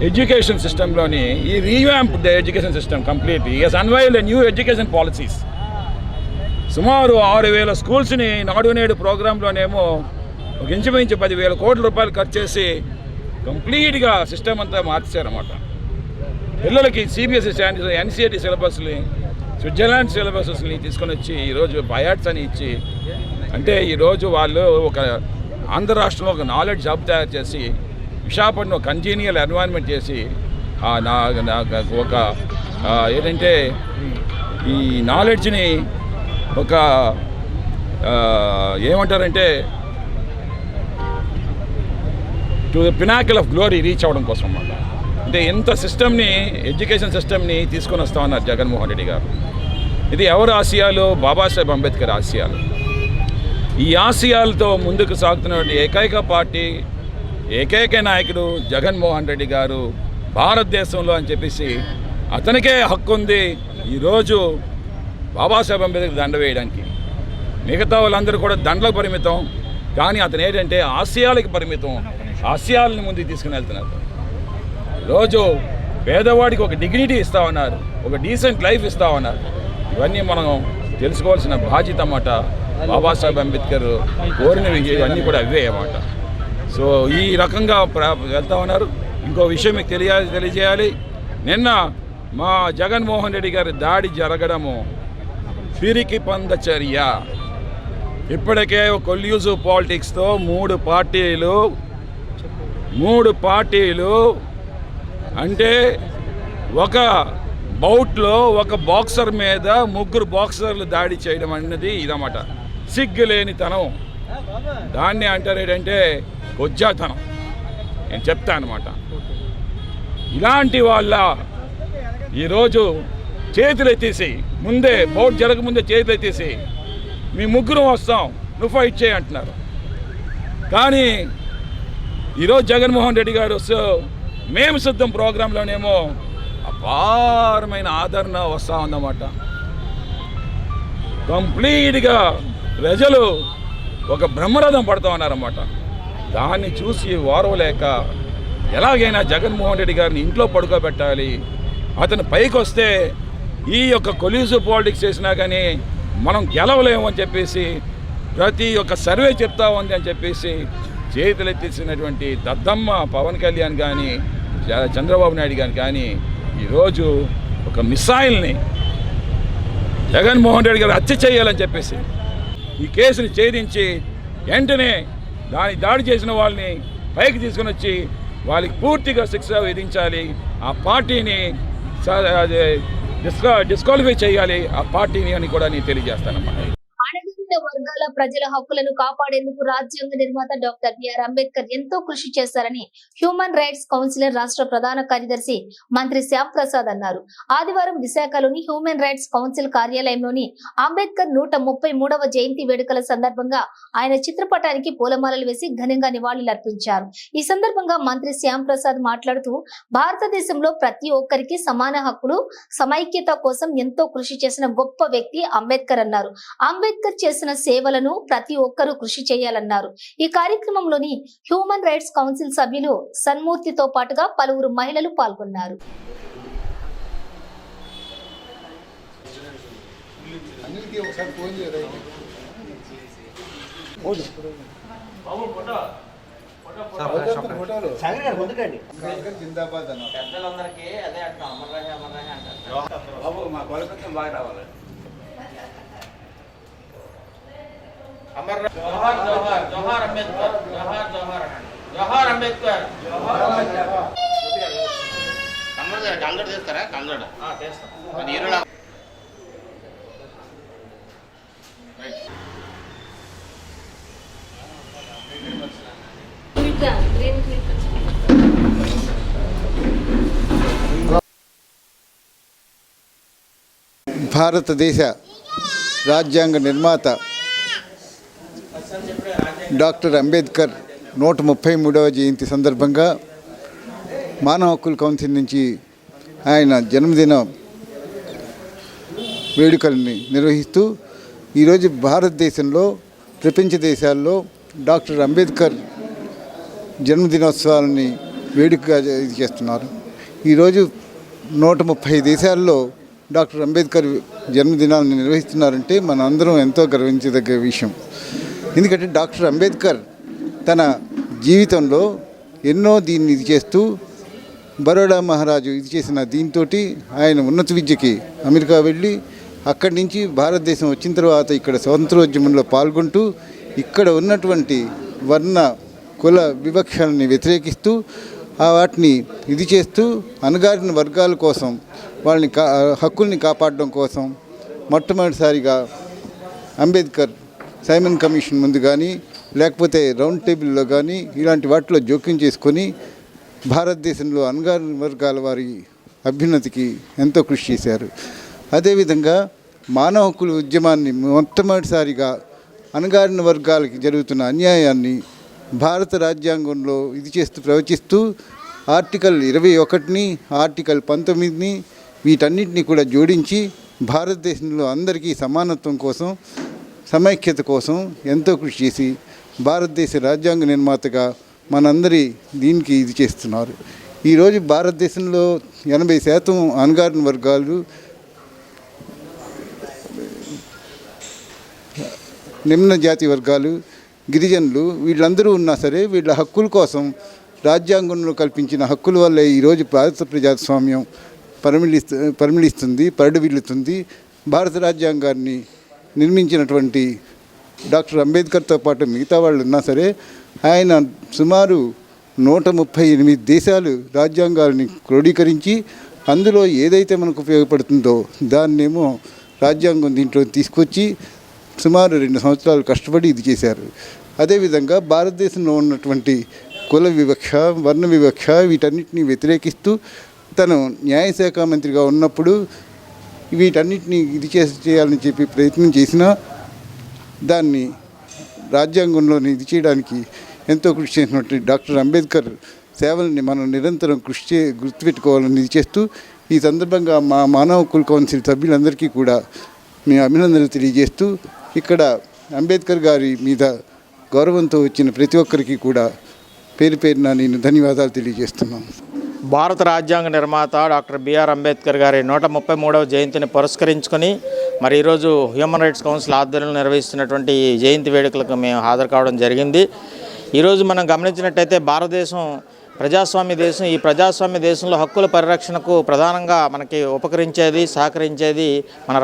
ఎడ్యుకేషన్ సిస్టంలోని ఈ revamp the education system completely has unveiled new education policies. సుమారు 6,000 స్కూల్స్ని నాడు నేడు ప్రోగ్రాంలోనేమో ఒక ఇంచుమించు 10,000 కోట్ల రూపాయలు ఖర్చు చేసి కంప్లీట్గా సిస్టమ్ అంతా మార్చారన్నమాట. పిల్లలకి సిబిఎస్ఈ స్టాండర్డ్స్, ఎన్సిఈఆర్టీ సిలబస్ని, స్విట్జర్లాండ్ సిలబస్ని తీసుకొని వచ్చి ఈరోజు బయాట్స్ అని ఇచ్చి, అంటే ఈరోజు వాళ్ళు ఒక ఆంధ్ర రాష్ట్రంలో ఒక నాలెడ్జ్ హబ్ తయారు చేసి, విశాఖపట్నం కంజీనియల్ ఎన్వైరన్మెంట్ చేసి ఒక ఏంటంటే ఈ నాలెడ్జ్ని ఒక ఏమంటారంటే to the Pinnacle of glory reach అవ్వడం కోసం అన్నమాట. అంటే ఎంత సిస్టమ్ని, ఎడ్యుకేషన్ సిస్టమ్ని తీసుకొని వస్తా ఉన్నారు జగన్మోహన్ రెడ్డి గారు. ఇది ఎవరు ఆశయాలు? బాబాసాహెబ్ అంబేద్కర్ ఆశయాలు. ఈ ఆశయాలతో ముందుకు సాగుతున్నటువంటి ఏకైక పార్టీ, ఏకైక నాయకుడు జగన్మోహన్ రెడ్డి గారు భారతదేశంలో అని చెప్పేసి అతనికే హక్కు ఉంది ఈరోజు బాబాసాహెబ్ అంబేద్కర్ దండ వేయడానికి. మిగతా వాళ్ళందరూ కూడా దండలకు పరిమితం, కానీ అతను ఏంటంటే ఆశయాలకు పరిమితం. ఆశయాలని ముందుకు తీసుకుని వెళ్తున్నారు. రోజు పేదవాడికి ఒక డిగ్నిటీ ఇస్తా ఉన్నారు, ఒక డీసెంట్ లైఫ్ ఇస్తా ఉన్నారు. ఇవన్నీ మనం తెలుసుకోవాల్సిన బాధ్యత అన్నమాట. బాబాసాహెబ్ అంబేద్కర్ కోరినవి ఇవన్నీ కూడా అవే అన్నమాట. సో ఈ రకంగా వెళ్తా ఉన్నారు. ఇంకో విషయం మీకు తెలియజేయాలి. నిన్న మా జగన్మోహన్ రెడ్డి గారి దాడి జరగడము పిరికి పంద చర్య. ఇప్పటికే కొల్యూజివ్ పాలిటిక్స్తో మూడు పార్టీలు అంటే ఒక బౌట్లో ఒక బాక్సర్ మీద 3 బాక్సర్లు దాడి చేయడం అన్నది ఇదన్నమాట. సిగ్గులేనితనం. దాన్ని అంటారు ఏంటంటే కొజ్జాతనం. నేను చెప్తాను అన్నమాట. ఇలాంటి వాళ్ళ ఈరోజు చేతులు ఎత్తేసి, ముందే బౌట్ జరగముందే చేతులు ఎత్తేసి మీ 3 వస్తాం, నువ్వు ఫైట్ చేయి అంటున్నారు. కానీ ఈరోజు జగన్మోహన్ రెడ్డి గారు మేము సిద్ధం ప్రోగ్రాంలోనేమో అపారమైన ఆదరణ వస్తూ ఉందన్నమాట. కంప్లీట్గా ప్రజలు ఒక బ్రహ్మరథం పడుతూ ఉన్నారన్నమాట. దాన్ని చూసి ఓర్వలేక ఎలాగైనా జగన్మోహన్ రెడ్డి గారిని ఇంట్లో పడుకోబెట్టాలి, అతను పైకి వస్తే ఈ యొక్క కొల్యూజివ్ పాలిటిక్స్ చేసినా కానీ మనం గెలవలేము అని చెప్పేసి ప్రతి ఒక్క సర్వే చెప్తా ఉంది అని చెప్పేసి చేతులెత్తేసినటువంటి దద్దమ్మ పవన్ కళ్యాణ్ కానీ చంద్రబాబు నాయుడు గారు కానీ ఈరోజు ఒక మిసైల్ని జగన్మోహన్ రెడ్డి గారు హత్య చేయాలని చెప్పేసి ఈ కేసుని ఛేదించి వెంటనే దాడి చేసిన వాళ్ళని పైకి తీసుకుని వచ్చి వాళ్ళకి పూర్తిగా శిక్ష విధించాలి. ఆ పార్టీని డిస్క్వాలిఫై చేయాలి ఆ పార్టీని అని కూడా నేను తెలియజేస్తానన్నమాట. అణగారిన వర్గాల ప్రజల హక్కులను కాపాడేందుకు రాజ్యాంగ నిర్మాత డాక్టర్ బిఆర్ అంబేద్కర్ ఎంతో కృషి చేశారని హ్యూమన్ రైట్స్ కౌన్సిలర్ రాష్ట్ర ప్రధాన కార్యదర్శి మంత్రి శ్యామ్ ప్రసాద్ అన్నారు. ఆదివారం విశాఖలోని హ్యూమన్ రైట్స్ కౌన్సిల్ కార్యాలయంలోని అంబేద్కర్ 133వ జయంతి వేడుకల సందర్భంగా ఆయన చిత్రపటానికి పూలమాలలు వేసి ఘనంగా నివాళులర్పించారు. ఈ సందర్భంగా మంత్రి శ్యామ్ ప్రసాద్ మాట్లాడుతూ భారతదేశంలో ప్రతి ఒక్కరికి సమాన హక్కులు, సమైక్యత కోసం ఎంతో కృషి చేసిన గొప్ప వ్యక్తి అంబేద్కర్ అన్నారు. అంబేద్కర్ చేసిన సేవలను ప్రతి ఒక్కరూ కృషి చేయాలన్నారు. ఈ కార్యక్రమంలోని హ్యూమన్ రైట్స్ కౌన్సిల్ సభ్యులు సన్మూర్తితో పాటుగా పలువురు మహిళలు పాల్గొన్నారు. జోహార్ జోహార్ జోహార్ అంబేద్కర్ జోహార్ జోహార్ జోహార్ అంబేద్కర్ కన్నడ చేస్తారా? కన్నడ చేస్తాం. భారతదేశ రాజ్యాంగ నిర్మాత డాక్టర్ అంబేద్కర్ 133వ జయంతి సందర్భంగా మానవ హక్కుల కౌన్సిల్ నుంచి ఆయన జన్మదిన వేడుకల్ని నిర్వహిస్తూ ఈరోజు భారతదేశంలో ప్రపంచ దేశాల్లో డాక్టర్ అంబేద్కర్ జన్మదినోత్సవాలని వేడుకగా చేస్తున్నారు. ఈరోజు 130 దేశాల్లో డాక్టర్ అంబేద్కర్ జన్మదినాలను నిర్వహిస్తున్నారంటే మన అందరం ఎంతో గర్వించదగ్గ విషయం. ఎందుకంటే డాక్టర్ అంబేద్కర్ తన జీవితంలో ఎన్నో దీన్ని ఇది చేస్తూ బరోడా మహారాజు ఇది చేసిన దీంతో ఆయన ఉన్నత విద్యకి అమెరికా వెళ్ళి అక్కడి నుంచి భారతదేశం వచ్చిన తర్వాత ఇక్కడ స్వాతంత్రోద్యమంలో పాల్గొంటూ ఇక్కడ ఉన్నటువంటి వర్ణ కుల వివక్షల్ని వ్యతిరేకిస్తూ వాటిని ఇది చేస్తూ అణగారిన వర్గాల కోసం వాళ్ళని హక్కుల్ని కాపాడడం కోసం మొట్టమొదటిసారిగా అంబేద్కర్ సైమన్ కమిషన్ ముందు కానీ లేకపోతే రౌండ్ టేబుల్లో కానీ ఇలాంటి వాటిలో జోక్యం చేసుకొని భారతదేశంలో అణగారిన వర్గాల వారి అభ్యున్నతికి ఎంతో కృషి చేశారు. అదేవిధంగా మానవ హక్కుల ఉద్యమాన్ని మొట్టమొదటిసారిగా అణగారిన వర్గాలకి జరుగుతున్న అన్యాయాన్ని భారత రాజ్యాంగంలో ఇది చేస్తూ ప్రవచిస్తూ ఆర్టికల్ 21ని ఆర్టికల్ 19ని వీటన్నిటిని కూడా జోడించి భారతదేశంలో అందరికీ సమానత్వం కోసం సమైక్యత కోసం ఎంతో కృషి చేసి భారతదేశ రాజ్యాంగ నిర్మాతగా మనందరి దీనికి ఇది చేస్తున్నారు. ఈరోజు భారతదేశంలో 80% అణగారిన వర్గాలు నిమ్న జాతి వర్గాలు గిరిజనులు వీళ్ళందరూ ఉన్నా సరే వీళ్ళ హక్కుల కోసం రాజ్యాంగంలో కల్పించిన హక్కుల వల్లే ఈరోజు భారత ప్రజాస్వామ్యం పరిఢవిల్లుతుంది. భారత రాజ్యాంగాన్ని నిర్మించినటువంటి డాక్టర్ అంబేద్కర్తో పాటు మిగతా వాళ్ళు ఉన్నా సరే ఆయన సుమారు 138 దేశాలు రాజ్యాంగాలని క్రోడీకరించి అందులో ఏదైతే మనకు ఉపయోగపడుతుందో దాన్నేమో రాజ్యాంగం దీంట్లో తీసుకొచ్చి సుమారు 2 సంవత్సరాలు కష్టపడి ఇది చేశారు. అదేవిధంగా భారతదేశంలో ఉన్నటువంటి కుల వివక్ష వర్ణ వివక్ష వీటన్నిటిని వ్యతిరేకిస్తూ తను న్యాయశాఖ మంత్రిగా ఉన్నప్పుడు వీటన్నిటిని ఇది చేయాలని చెప్పి ప్రయత్నం చేసినా దాన్ని రాజ్యాంగంలోని ఇది చేయడానికి ఎంతో కృషి చేసినటువంటి డాక్టర్ అంబేద్కర్ సేవల్ని మనం నిరంతరం గుర్తుపెట్టుకోవాలని ఇది చేస్తూ ఈ సందర్భంగా మా మానవ హక్కుల కౌన్సిల్ సభ్యులందరికీ కూడా మేము అభినందనలు తెలియజేస్తూ ఇక్కడ అంబేద్కర్ గారి మీద గౌరవంతో వచ్చిన ప్రతి ఒక్కరికి కూడా పేరు పేరున నేను ధన్యవాదాలు తెలియజేస్తున్నాను. భారత రాజ్యాంగ నిర్మాత డాక్టర్ బిఆర్ అంబేద్కర్ గారి 133వ జయంతిని పురస్కరించుకొని మరి ఈరోజు హ్యూమన్ రైట్స్ కౌన్సిల్ ఆధ్వర్యంలో నిర్వహిస్తున్నటువంటి ఈ జయంతి వేడుకలకు మేము హాజరు కావడం జరిగింది. ఈరోజు మనం గమనించినట్టయితే భారతదేశం ప్రజాస్వామ్య దేశం. ఈ ప్రజాస్వామ్య దేశంలో హక్కుల పరిరక్షణకు ప్రధానంగా మనకి ఉపకరించేది సహకరించేది మన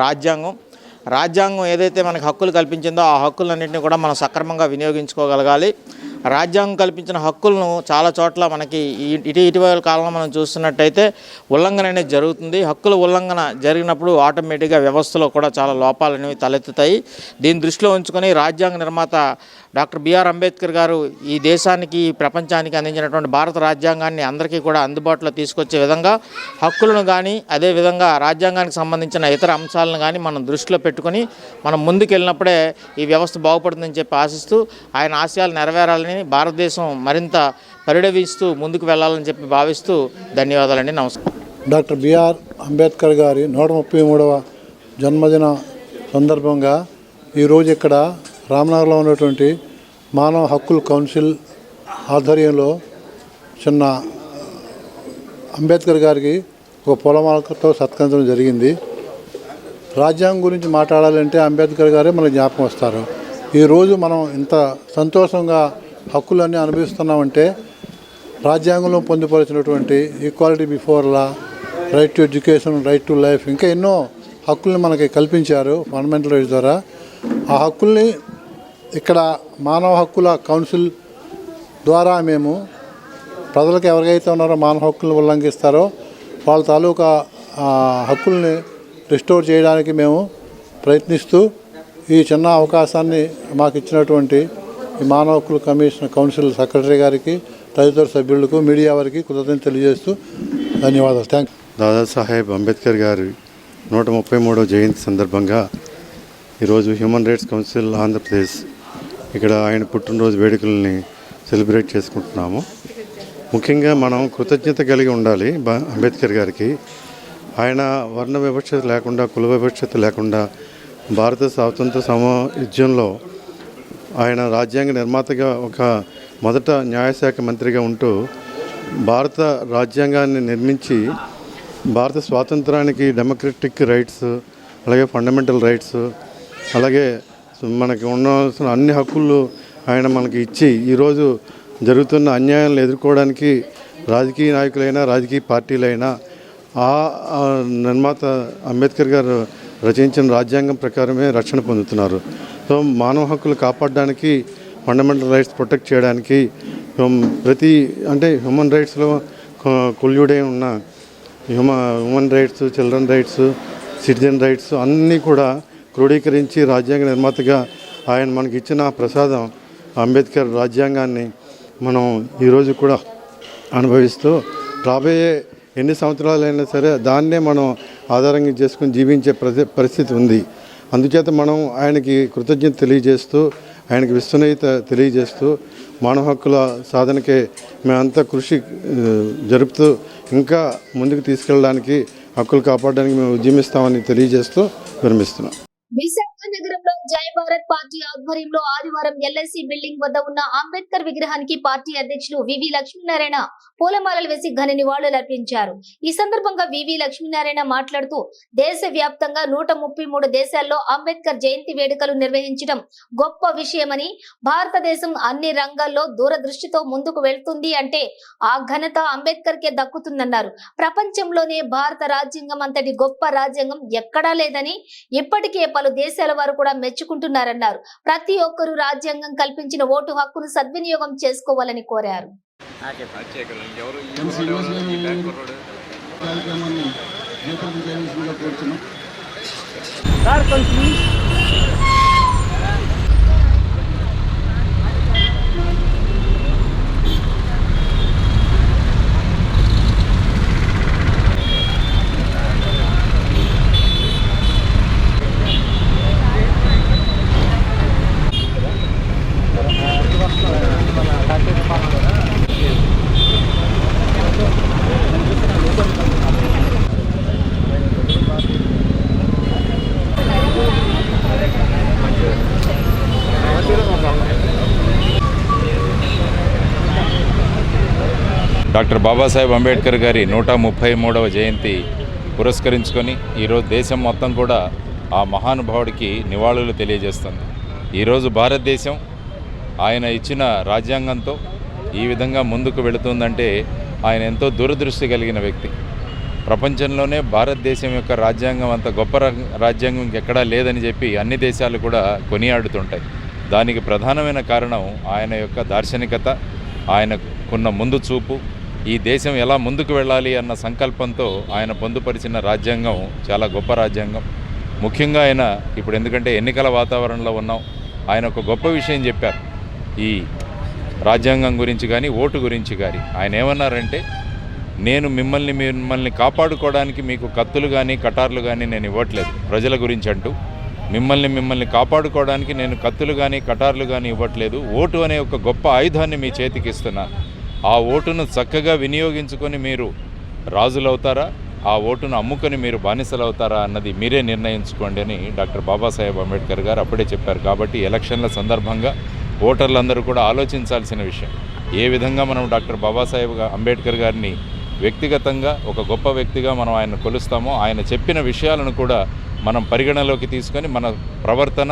రాజ్యాంగం ఏదైతే మనకు హక్కులు కల్పించిందో ఆ హక్కులన్నింటినీ కూడా మనం సక్రమంగా వినియోగించుకోగలగాలి. రాజ్యాంగం కల్పించిన హక్కులను చాలా చోట్ల మనకి ఇటీవల కాలంలో మనం చూస్తున్నట్టయితే ఉల్లంఘన అనేది జరుగుతుంది. హక్కుల ఉల్లంఘన జరిగినప్పుడు ఆటోమేటిక్గా వ్యవస్థలో కూడా చాలా లోపాలు అనేవి తలెత్తుతాయి. దీన్ని దృష్టిలో ఉంచుకొని రాజ్యాంగ నిర్మాత డాక్టర్ బిఆర్ అంబేద్కర్ గారు ఈ దేశానికి ప్రపంచానికి అందించినటువంటి భారత రాజ్యాంగాన్ని అందరికీ కూడా అందుబాటులో తీసుకొచ్చే విధంగా హక్కులను కానీ అదేవిధంగా రాజ్యాంగానికి సంబంధించిన ఇతర అంశాలను కానీ మనం దృష్టిలో పెట్టుకొని మనం ముందుకెళ్ళినప్పుడే ఈ వ్యవస్థ బాగుపడుతుందని చెప్పి ఆశిస్తూ ఆయన ఆశయాలు నెరవేరాలని భారతదేశం మరింత పరిడవిస్తూ ముందుకు వెళ్ళాలని చెప్పి భావిస్తూ ధన్యవాదాలండి. నమస్కారం. డాక్టర్ బిఆర్ అంబేద్కర్ గారి 133వ జన్మదిన సందర్భంగా ఈరోజు ఇక్కడ రామ్నగర్లో ఉన్నటువంటి మానవ హక్కుల కౌన్సిల్ ఆధ్వర్యంలో చిన్న అంబేద్కర్ గారికి ఒక పూలమాలతో సత్కరించడం జరిగింది. రాజ్యాంగం గురించి మాట్లాడాలంటే అంబేద్కర్ గారే మనకు జ్ఞాపకం వస్తారు. ఈరోజు మనం ఇంత సంతోషంగా హక్కులన్నీ అనుభవిస్తున్నామంటే రాజ్యాంగంలో పొందుపరిచినటువంటి equality before law, right to education, right to life, ఇంకా ఎన్నో హక్కుల్ని మనకి కల్పించారు ఫండమెంటల్ రైట్స్ ద్వారా. ఆ హక్కుల్ని ఇక్కడ మానవ హక్కుల కౌన్సిల్ ద్వారా మేము ప్రజలకు ఎవరికైతే ఉన్నారో మానవ హక్కులను ఉల్లంఘిస్తారో వాళ్ళ తాలూకా హక్కుల్ని రిస్టోర్ చేయడానికి మేము ప్రయత్నిస్తూ ఈ చిన్న అవకాశాన్ని మాకు ఇచ్చినటువంటి ఈ మానవ హక్కుల కమిషన్ కౌన్సిల్ సెక్రటరీ గారికి, తదితర సభ్యులకు, మీడియా వారికి కృతజ్ఞతలు తెలియజేస్తూ ధన్యవాదాలు. Thank you. దాదాసాహెబ్ అంబేద్కర్ గారి 133వ జయంతి సందర్భంగా ఈరోజు హ్యూమన్ రైట్స్ కౌన్సిల్ ఆంధ్రప్రదేశ్ ఇక్కడ ఆయన పుట్టినరోజు వేడుకల్ని సెలబ్రేట్ చేసుకుంటున్నాము. ముఖ్యంగా మనం కృతజ్ఞత కలిగి ఉండాలి అంబేద్కర్ గారికి. ఆయన వర్ణ వివక్షత లేకుండా, కుల వివక్షత లేకుండా భారత స్వాతంత్ర సమాజంలో ఆయన రాజ్యాంగ నిర్మాతగా ఒక మొదట న్యాయశాఖ మంత్రిగా ఉంటూ భారత రాజ్యాంగాన్ని నిర్మించి భారత స్వాతంత్రానికి డెమోక్రటిక్ రైట్స్, అలాగే ఫండమెంటల్ రైట్స్, అలాగే మనకి ఉండాల్సిన అన్ని హక్కులు ఆయన మనకి ఇచ్చి ఈరోజు జరుగుతున్న అన్యాయాలను ఎదుర్కోవడానికి రాజకీయ నాయకులైనా రాజకీయ పార్టీలైనా ఆ నిర్మాత అంబేద్కర్ గారు రచించిన రాజ్యాంగం ప్రకారమే రక్షణ పొందుతున్నారు. సో మానవ హక్కులు కాపాడడానికి, ఫండమెంటల్ రైట్స్ ప్రొటెక్ట్ చేయడానికి ప్రతి అంటే హ్యూమన్ రైట్స్లో కొల్యూడే ఉన్న human rights, children rights, citizen rights అన్నీ కూడా క్రోడీకరించి రాజ్యాంగ నిర్మాతగా ఆయన మనకి ఇచ్చిన ప్రసాదం అంబేద్కర్ రాజ్యాంగాన్ని మనం ఈరోజు కూడా అనుభవిస్తూ రాబోయే ఎన్ని సంవత్సరాలైనా సరే దాన్నే మనం ఆధారంగా చేసుకుని జీవించే పరిస్థితి ఉంది. అందుచేత మనం ఆయనకి కృతజ్ఞత తెలియజేస్తూ, ఆయనకి విశ్వనీయత తెలియజేస్తూ మానవ హక్కుల సాధనకే మేమంతా కృషి జరుపుతూ ఇంకా ముందుకు తీసుకెళ్ళడానికి, హక్కులు కాపాడడానికి మేము ఉద్యమిస్తామని తెలియజేస్తూ విరమిస్తున్నాం. విశాఖ నగరంలో జై భారత్ పార్టీ ఆధ్వర్యంలో ఆదివారం ఎల్ఐసి బిల్డింగ్ వద్ద ఉన్న అంబేద్కర్ విగ్రహానికి పార్టీ అధ్యక్షులు వివి లక్ష్మీనారాయణ పూలమాలలు వేసి ఘన నివాళులు అర్పించారు. ఈ సందర్భంగా వివి లక్ష్మీనారాయణ మాట్లాడుతూ దేశవ్యాప్తంగా 133 దేశాల్లో అంబేద్కర్ జయంతి వేడుకలు నిర్వహించడం గొప్ప విషయమని, భారతదేశం అన్ని రంగాల్లో దూరదృష్టితో ముందుకు వెళ్తుంది అంటే ఆ ఘనత అంబేద్కర్ కే దక్కుతుందన్నారు. ప్రపంచంలోనే భారత రాజ్యాంగం అంతటి గొప్ప రాజ్యాంగం ఎక్కడా లేదని ఇప్పటికే పలు దేశాల వారు కూడా మెచ్చుకుంటున్నారన్నారు. ప్రతి ఒక్కరూ రాజ్యాంగం కల్పించిన ఓటు హక్కును సద్వినియోగం చేసుకోవాలని కోరారు. డాక్టర్ బాబాసాహెబ్ అంబేద్కర్ గారి 133వ జయంతి పురస్కరించుకొని ఈరోజు దేశం మొత్తం కూడా ఆ మహానుభావుడికి నివాళులు తెలియజేస్తుంది. ఈరోజు భారతదేశం ఆయన ఇచ్చిన రాజ్యాంగంతో ఈ విధంగా ముందుకు వెళుతుందంటే ఆయన ఎంతో దూరదృష్టి కలిగిన వ్యక్తి. ప్రపంచంలోనే భారతదేశం యొక్క రాజ్యాంగం అంత గొప్ప రాజ్యాంగం ఇంకెక్కడా లేదని చెప్పి అన్ని దేశాలు కూడా కొనియాడుతుంటాయి. దానికి ప్రధానమైన కారణం ఆయన యొక్క దార్శనికత, ఆయనకున్న ముందు చూపు, ఈ దేశం ఎలా ముందుకు వెళ్ళాలి అన్న సంకల్పంతో ఆయన పొందుపరిచిన రాజ్యాంగం చాలా గొప్ప రాజ్యాంగం. ముఖ్యంగా ఆయన ఇప్పుడు ఎందుకంటే ఎన్నికల వాతావరణంలో ఉన్నాం, ఆయన ఒక గొప్ప విషయం చెప్పారు ఈ రాజ్యాంగం గురించి కానీ ఓటు గురించి కానీ. ఆయన ఏమన్నారంటే, నేను మిమ్మల్ని కాపాడుకోవడానికి మీకు కత్తులు కానీ కటార్లు కానీ నేను ఇవ్వట్లేదు ప్రజల గురించి అంటూ, మిమ్మల్ని కాపాడుకోవడానికి నేను కత్తులు కానీ కటార్లు కానీ ఇవ్వట్లేదు, ఓటు అనే ఒక గొప్ప ఆయుధాన్ని మీ చేతికి ఇస్తున్నాను. ఆ ఓటును చక్కగా వినియోగించుకొని మీరు రాజులవుతారా, ఆ ఓటును అమ్ముకొని మీరు బానిసలవుతారా అన్నది మీరే నిర్ణయించుకోండి అని డాక్టర్ బాబాసాహెబ్ అంబేద్కర్ గారు అప్పుడే చెప్పారు. కాబట్టి ఎలక్షన్ల సందర్భంగా ఓటర్లందరూ కూడా ఆలోచించాల్సిన విషయం, ఏ విధంగా మనం డాక్టర్ బాబాసాహెబ్ అంబేద్కర్ గారిని వ్యక్తిగతంగా ఒక గొప్ప వ్యక్తిగా మనం ఆయన కొలుస్తామో, ఆయన చెప్పిన విషయాలను కూడా మనం పరిగణలోకి తీసుకొని మన ప్రవర్తన,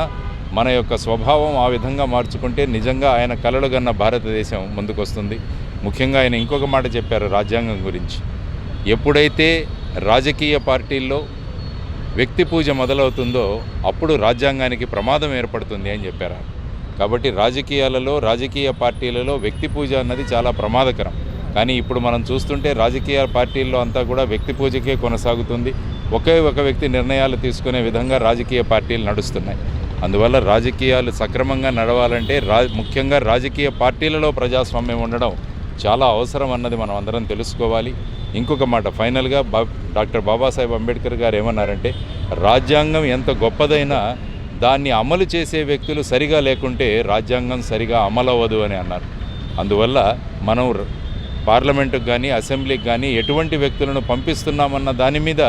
మన యొక్క స్వభావం ఆ విధంగా మార్చుకుంటే నిజంగా ఆయన కలలుగన్న భారతదేశం ముందుకొస్తుంది. ముఖ్యంగా ఆయన ఇంకొక మాట చెప్పారు రాజ్యాంగం గురించి, ఎప్పుడైతే రాజకీయ పార్టీల్లో వ్యక్తి పూజ మొదలవుతుందో అప్పుడు రాజ్యాంగానికి ప్రమాదం ఏర్పడుతుంది అని చెప్పారు. కాబట్టి రాజకీయాలలో, రాజకీయ పార్టీలలో వ్యక్తి పూజ అన్నది చాలా ప్రమాదకరం. కానీ ఇప్పుడు మనం చూస్తుంటే రాజకీయ పార్టీల్లో అంతా కూడా వ్యక్తి పూజకే కొనసాగుతుంది. ఒకే ఒక వ్యక్తి నిర్ణయాలు తీసుకునే విధంగా రాజకీయ పార్టీలు నడుస్తున్నాయి. అందువల్ల రాజకీయాలు సక్రమంగా నడవాలంటే ముఖ్యంగా రాజకీయ పార్టీలలో ప్రజాస్వామ్యం ఉండడం చాలా అవసరం అన్నది మనం అందరం తెలుసుకోవాలి. ఇంకొక మాట ఫైనల్గా డాక్టర్ బాబాసాహెబ్ అంబేద్కర్ గారు ఏమన్నారంటే, రాజ్యాంగం ఎంత గొప్పదైనా దాన్ని అమలు చేసే వ్యక్తులు సరిగా లేకుంటే రాజ్యాంగం సరిగా అమలవ్వదు అని అన్నారు. అందువల్ల మనం పార్లమెంటుకు కానీ అసెంబ్లీకి కానీ ఎటువంటి వ్యక్తులను పంపిస్తున్నామన్న దాని మీద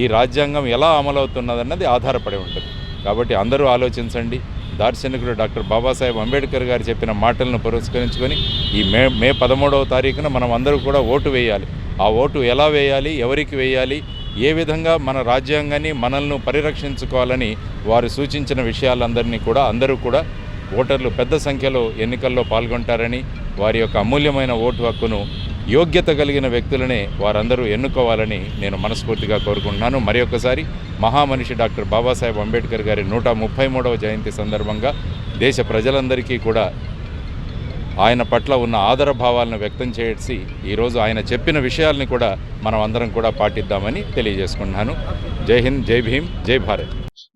ఈ రాజ్యాంగం ఎలా అమలవుతున్నదన్నది ఆధారపడి ఉంటుంది. కాబట్టి అందరూ ఆలోచించండి. దార్శనికుడు డాక్టర్ బాబాసాహెబ్ అంబేద్కర్ గారు చెప్పిన మాటలను పురస్కరించుకొని ఈ మే 13వ తారీఖున మనం అందరూ కూడా ఓటు వేయాలి. ఆ ఓటు ఎలా వేయాలి, ఎవరికి వేయాలి, ఏ విధంగా మన రాజ్యాంగాన్ని మనల్ని పరిరక్షించుకోవాలని వారు సూచించిన విషయాలందరినీ కూడా అందరూ కూడా ఓటర్లు పెద్ద సంఖ్యలో ఎన్నికల్లో పాల్గొంటారని, వారి యొక్క అమూల్యమైన ఓటు హక్కును యోగ్యత కలిగిన వ్యక్తులనే వారందరూ ఎన్నుకోవాలని నేను మనస్ఫూర్తిగా కోరుకుంటున్నాను. మరి ఒక్కసారి మహామనిషి డాక్టర్ బాబాసాహెబ్ అంబేద్కర్ గారి 133వ జయంతి సందర్భంగా దేశ ప్రజలందరికీ కూడా ఆయన పట్ల ఉన్న ఆదరభావాలను వ్యక్తం చేసి ఈరోజు ఆయన చెప్పిన విషయాల్ని కూడా మనం అందరం కూడా పాటిద్దామని తెలియజేసుకుంటున్నాను. జై హింద్, జై భీమ్, జై భారత్.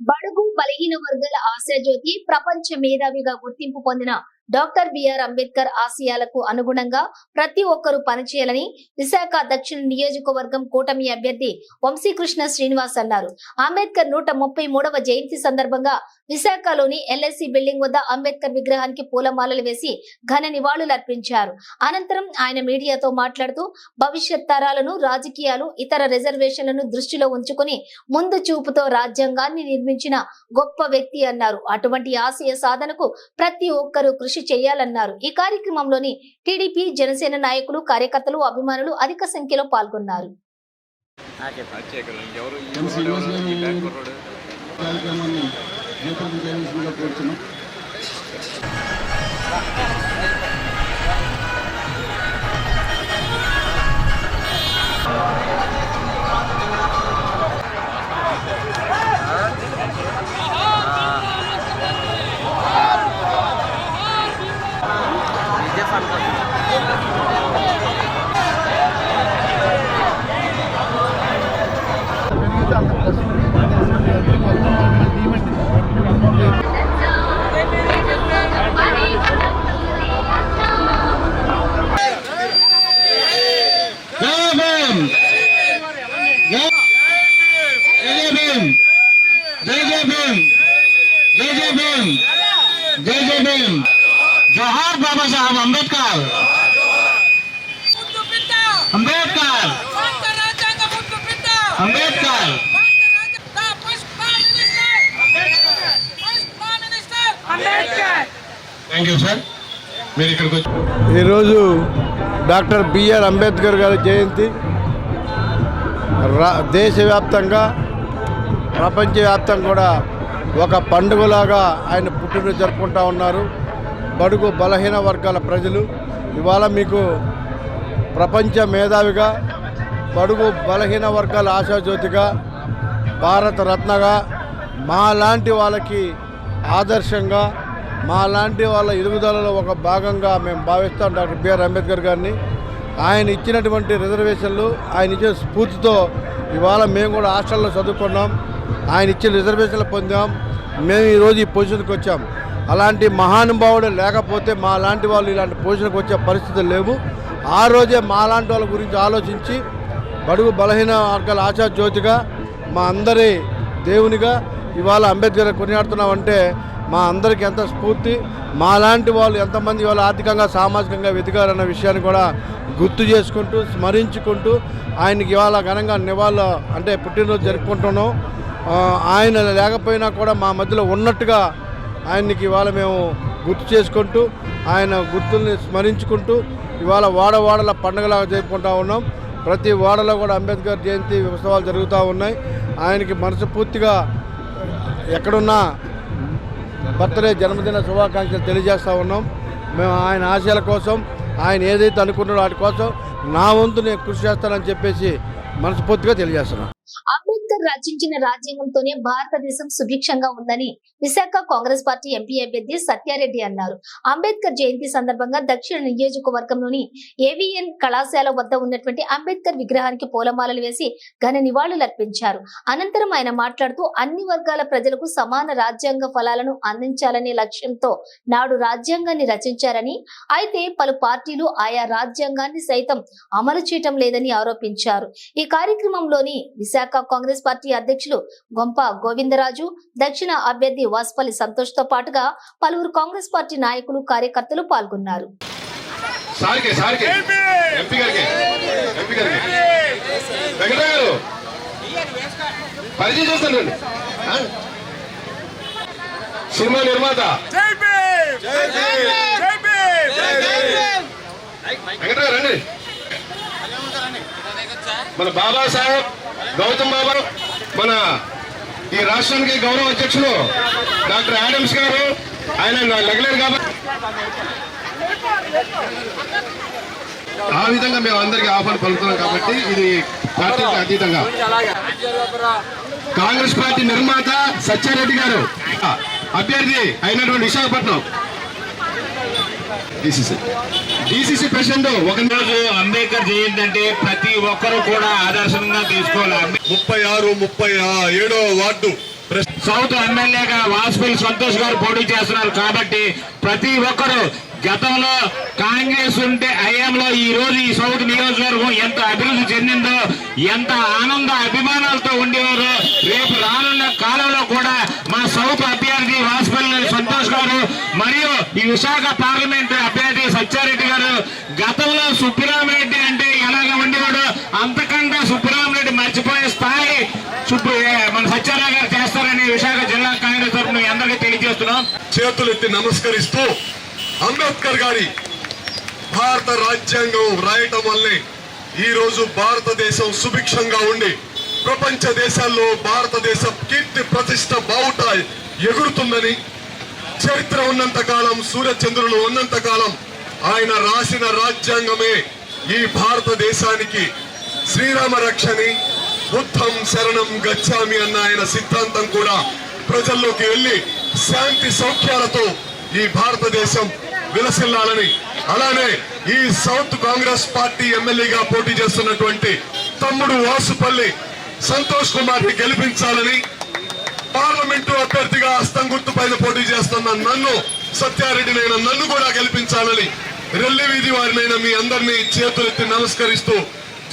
బడుగు బలహీన వర్గాల ఆశాజ్యోతి, ప్రపంచ మేధావిగా గుర్తింపు పొందిన డాక్టర్ బిఆర్ అంబేద్కర్ ఆశయాలకు అనుగుణంగా ప్రతి ఒక్కరూ పనిచేయాలని విశాఖ దక్షిణ నియోజకవర్గం కూటమి అభ్యర్థి వంశీకృష్ణ శ్రీనివాస్ అన్నారు. అంబేద్కర్ 133వ జయంతి సందర్భంగా విశాఖలోని ఎల్ఐసి బిల్డింగ్ వద్ద అంబేద్కర్ విగ్రహానికి పూలమాలలు వేసి ఘన నివాళులర్పించారు. అనంతరం ఆయన మీడియాతో మాట్లాడుతూ భవిష్యత్ తరాలను, రాజకీయాలు, ఇతర రిజర్వేషన్లను దృష్టిలో ఉంచుకుని ముందు చూపుతో రాజ్యాంగాన్ని నిర్మించిన గొప్ప వ్యక్తి అన్నారు. అటువంటి ఆశయ సాధనకు ప్రతి ఒక్కరూ కృషి చేయాలన్నారు. ఈ కార్యక్రమంలోని టీడీపీ, జనసేన నాయకులు, కార్యకర్తలు, అభిమానులు అధిక సంఖ్యలో పాల్గొన్నారు. जोहार बाबा साहब Ambedkar Ambedkar Ambedkar thank you sir. మీరు ఇక్కడికి వచ్చి ఈరోజు డాక్టర్ బిఆర్ అంబేద్కర్ గారి జయంతి దేశవ్యాప్తంగా, ప్రపంచవ్యాప్తంగా కూడా ఒక పండుగలాగా ఆయన పుట్టినరోజు జరుపుకుంటూ ఉన్నారు. బడుగు బలహీన వర్గాల ప్రజలు ఇవాళ మీకు ప్రపంచ మేధావిగా, బడుగు బలహీన వర్గాల ఆశాజ్యోతిగా, భారత రత్నగా, మాలాంటి వాళ్ళకి ఆదర్శంగా, మాలాంటి వాళ్ళ ఎదుగుదలలో ఒక భాగంగా మేము భావిస్తాం డాక్టర్ బిఆర్ అంబేద్కర్ గారిని. ఆయన ఇచ్చినటువంటి రిజర్వేషన్లు, ఆయన ఇచ్చిన స్ఫూర్తితో ఇవాళ మేము కూడా హాస్టల్లో చదువుకున్నాం. ఆయన ఇచ్చిన రిజర్వేషన్లు పొందాం. మేము ఈరోజు ఈ పొజిషన్కి వచ్చాం. అలాంటి మహానుభావుడు లేకపోతే మా లాంటి వాళ్ళు ఇలాంటి పొజిషన్కి వచ్చే పరిస్థితులు లేవు. ఆ రోజే మా లాంటి వాళ్ళ గురించి ఆలోచించి బడుగు బలహీన వర్గాల ఆశాజ్యోతిగా, మా అందరి దేవునిగా ఇవాళ అంబేద్కర్ కొనియాడుతున్నామంటే మా అందరికీ ఎంత స్ఫూర్తి, మాలాంటి వాళ్ళు ఎంతమంది ఇవాళ ఆర్థికంగా, సామాజికంగా వెతికారన్న విషయాన్ని కూడా గుర్తు చేసుకుంటూ, స్మరించుకుంటూ ఆయనకి ఇవాళ ఘనంగా నివాళులు అంటే పుట్టినరోజు జరుపుకుంటున్నాం. ఆయన లేకపోయినా కూడా మా మధ్యలో ఉన్నట్టుగా ఆయనకి ఇవాళ మేము గుర్తు చేసుకుంటూ, ఆయన గుర్తుల్ని స్మరించుకుంటూ ఇవాళ వాడవాడల పండుగలాగా జరుపుకుంటూ ఉన్నాం. ప్రతి వాడలో కూడా అంబేద్కర్ జయంతి ఉత్సవాలు జరుగుతూ ఉన్నాయి. ఆయనకి మనస్ఫూర్తిగా ఎక్కడున్నా బర్త్డే, జన్మదిన శుభాకాంక్షలు తెలియజేస్తూ ఉన్నాం. మేము ఆయన ఆశయాల కోసం, ఆయన ఏదైతే అనుకుంటున్నాడో వాటి కోసం నా వంతు నేను కృషి చేస్తానని చెప్పేసి మనస్ఫూర్తిగా తెలియజేస్తున్నాం. అంబేద్కర్ రచించిన రాజ్యాంగంతోనే భారతదేశం సుభిక్షంగా ఉందని విశాఖ కాంగ్రెస్ పార్టీ ఎంపీ అభ్యర్థి సత్యారెడ్డి అన్నారు. అంబేద్కర్ జయంతి సందర్భంగా దక్షిణ నియోజకవర్గంలోని ఏవిఎన్ కళాశాల వద్ద ఉన్నటువంటి అంబేద్కర్ విగ్రహానికి పూలమాలలు వేసి ఘన నివాళులర్పించారు. అనంతరం ఆయన మాట్లాడుతూ అన్ని వర్గాల ప్రజలకు సమాన రాజ్యాంగ ఫలాలను అందించాలనే లక్ష్యంతో నాడు రాజ్యాంగాన్ని రచించారని, అయితే పలు పార్టీలు ఆయా రాజ్యాంగాన్ని సైతం అమలు చేయటం లేదని ఆరోపించారు. ఈ కార్యక్రమంలోని విశాఖ కాంగ్రెస్ పార్టీ అధ్యక్షులు గొంప గోవిందరాజు, దక్షిణ అభ్యర్థి వాసుపల్లి సంతోష్ తో పాటుగా పలువురు కాంగ్రెస్ పార్టీ నాయకులు, కార్యకర్తలు పాల్గొన్నారు. సినిమా నిర్మాత రండి, మన బాబాసాహెబ్ గౌతమ్ బాబా, మన ఈ రాష్ట్రానికి గౌరవ అధ్యక్షులు డాక్టర్ ఆడమ్స్ గారు, ఆయన లెగలేరు కాబట్టి ఆ విధంగా మేము అందరికీ ఆహ్వానం పలుకుతున్నాం. కాబట్టి ఇది పార్టీకి అతీతంగా కాంగ్రెస్ పార్టీ నిర్మాత సత్యారెడ్డి గారు అభ్యర్థి అయినటువంటి విశాఖపట్నం డిసిసి ప్రెసిడెంట్. ఒక రోజు అంబేద్కర్ జయంతి అంటే ప్రతి ఒక్కరూ కూడా ఆదర్శంగా తీసుకోవాలి. 37వ వార్డు సౌత్ ఎమ్మెల్యేగా వాసుపల్లి సంతోష్ గారు పోటీ చేస్తున్నారు. కాబట్టి ప్రతి ఒక్కరూ గతంలో కాంగ్రెస్ ఉంటే హయాంలో ఈ రోజు ఈ సౌత్ నియోజకవర్గం ఎంత అభివృద్ధి చెందిందో, ఎంత ఆనంద అభిమానాలతో ఉండేవారో, రేపు రానున్న కాలంలో కూడా మా సౌత్ అభ్యర్థి వాసుపల్లి సంతోష్ గారు మరియు ఈ విశాఖ పార్లమెంట్ అభ్యర్థి సత్యారెడ్డి గారు గతంలో సుబ్బరామరెడ్డి అంటే ఎలాగ ఉండేవాడు అంతకంటే సుబ్బరామరెడ్డి మర్చిపోయే స్థాయి మన సత్యారెడ్డి గారు చేస్తారని విశాఖ జిల్లా కాంగ్రెస్ తరఫున మీ అందరికీ తెలియజేస్తున్నాం. చేతులెత్తి నమస్కరిస్తూ అంబేద్కర్ గారి భారత రాజ్యాంగం రాయటం వల్లే ఈ రోజు భారతదేశం సుభిక్షంగా ఉండి ప్రపంచ దేశాల్లో భారతదేశ కీర్తి ప్రతిష్ట బావుట ఎగురుతుందని, చరిత్ర ఉన్నంత కాలం, సూర్యచంద్రులు ఉన్నంత కాలం ఆయన రాసిన రాజ్యాంగమే ఈ భారతదేశానికి శ్రీరామ రక్షని, బుద్ధం శరణం గచ్చామి అన్న ఆయన సిద్ధాంతం కూడా ప్రజల్లోకి వెళ్లి శాంతి సౌఖ్యాలతో ఈ భారతదేశం విలసిల్లాలని, అలానే ఈ సౌత్ కాంగ్రెస్ పార్టీ ఎమ్మెల్యేగా పోటీ చేస్తున్నటువంటి తమ్ముడు వాసుపల్లి సంతోష్ కుమార్ ని గెలిపించాలని, పార్లమెంటు అభ్యర్థిగా హస్తం గుర్తు పైన పోటీ చేస్తున్న నన్ను సత్యారెడ్డినైనా నన్ను కూడా గెలిపించాలని రెల్లి వీధి వారినైనా మీ అందరినీ చేతులెత్తి నమస్కరిస్తూ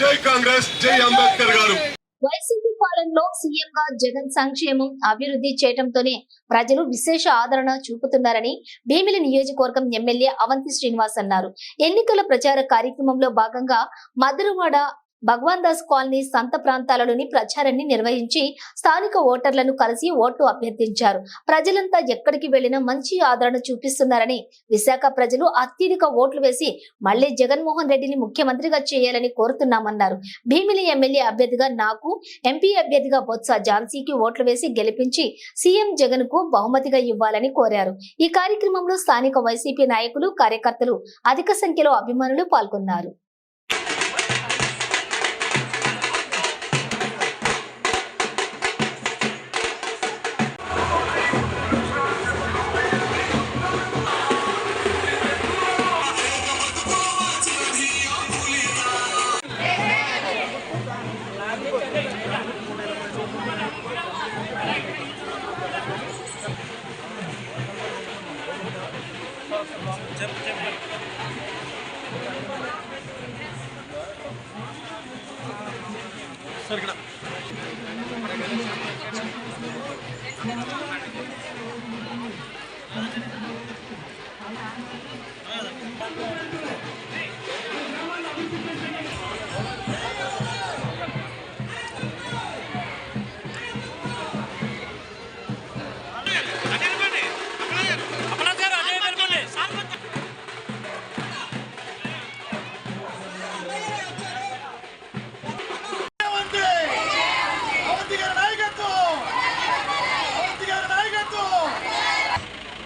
జై కాంగ్రెస్, జై అంబేద్కర్ గారు. వైసీపీ పాలనలో సీఎం గా జగన్ సంక్షేమం, అభివృద్ధి చేయడంతోనే ప్రజలు విశేష ఆదరణ చూపుతున్నారని భీమిలి నియోజకవర్గం ఎమ్మెల్యే అవంతి శ్రీనివాస్ అన్నారు. ఎన్నికల ప్రచార కార్యక్రమంలో భాగంగా మధురవాడ, భగవాన్ దాస్ కాలనీ సంత ప్రాంతాలలోని ప్రచారాన్ని నిర్వహించి స్థానిక ఓటర్లను కలిసి ఓట్లు అభ్యర్థించారు. ప్రజలంతా ఎక్కడికి వెళ్లినా మంచి ఆదరణ చూపిస్తున్నారని, విశాఖ ప్రజలు అత్యధిక ఓట్లు వేసి మళ్లీ జగన్మోహన్ రెడ్డిని ముఖ్యమంత్రిగా చేయాలని కోరుతున్నామన్నారు. భీమిలి ఎమ్మెల్యే అభ్యర్థిగా నాకు, ఎంపీ అభ్యర్థిగా బొత్స ఝాన్సీకి ఓట్లు వేసి గెలిపించి సీఎం జగన్ కు బహుమతిగా ఇవ్వాలని కోరారు. ఈ కార్యక్రమంలో స్థానిక వైసీపీ నాయకులు, కార్యకర్తలు, అధిక సంఖ్యలో అభిమానులు పాల్గొన్నారు.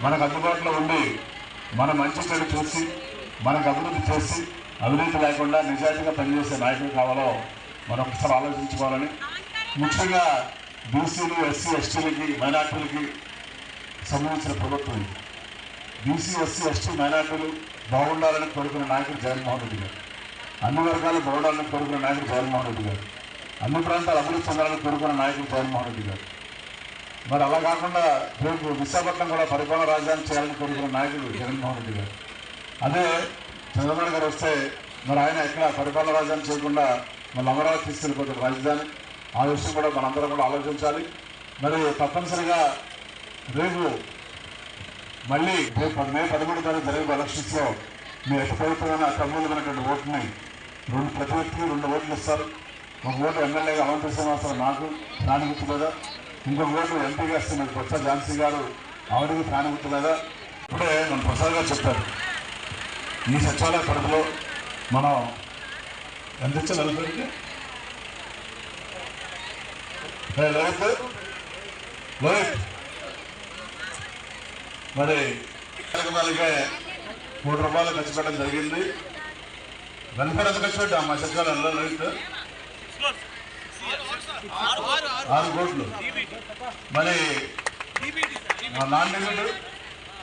మనకు అందుబాటులో ఉండి మన మంచి చెడు చూసి మనకు అభివృద్ధి చేసి అవినీతి లేకుండా నిజాయితీగా పనిచేసే నాయకులు కావాలో మనం ఒకసారి ఆలోచించుకోవాలని ముఖ్యంగా బీసీలు, ఎస్సీ, ఎస్టీలకి, మైనార్టీలకి సంబంధించిన ప్రభుత్వం ఇది. బీసీ, ఎస్సీ, ఎస్టీ, మైనార్టీలు బాగుండాలని కోరుకున్న నాయకుడు జగన్మోహన్ రెడ్డి గారు. అన్ని వర్గాలు బాగుండాలని కోరుకున్న నాయకుడు జగన్మోహన్ రెడ్డి గారు. అన్ని ప్రాంతాలు అభివృద్ధి చెందాలని కోరుకున్న నాయకుడు జగన్మోహన్ రెడ్డి గారు. మరి అలా కాకుండా రేపు విశాఖపట్నం కూడా పరిపాలన రాజధాని చేయాలని కోరుకున్న నాయకుడు జగన్మోహన్ రెడ్డి గారు. అదే చంద్రబాబు గారు వస్తే మరి ఆయన ఎక్కడ పరిపాలన రాజధాని చేయకుండా మళ్ళీ అమరావతి తీసుకెళ్ళిపోతారు రాజధాని. ఆ విషయం కూడా మనందరం కూడా ఆలోచించాలి. మరి తప్పనిసరిగా రేపు మళ్ళీ మే 13 తారీఖు జరిగే ఎలక్షన్స్లో మీరు ఎక్కడైపోయిన అమూల్యమైనటువంటి ఓటుని ప్రతి వ్యక్తికి 2 ఓట్లు ఇస్తారు. ఒక ఓటు ఎమ్మెల్యేగా అవంతి శ్రీనివాసరావు నాకు ప్రాణిగుర్తు లేదా, ఇంకొక ఓటు ఎంపీగా ఇస్తున్న కొత్త ఝాన్సీ గారు ఆవిడకి ప్రాణిగుర్తు లేదా. ఇప్పుడే మన ప్రసాద్ గారు చెప్పారు, ఈ సచివాలయ పరిధిలో మనం ఎంత ఇచ్చా నలుగురికి లోహిత్ మరి వాళ్ళకే ₹3 ఖర్చు పెట్టడం జరిగింది. వెల్ఫేర్ ఎంత ఖర్చు పెట్టాం మా సచివాలయంలో లోహిత్? 6 కోట్లు. మరి నాన్ డెబిట్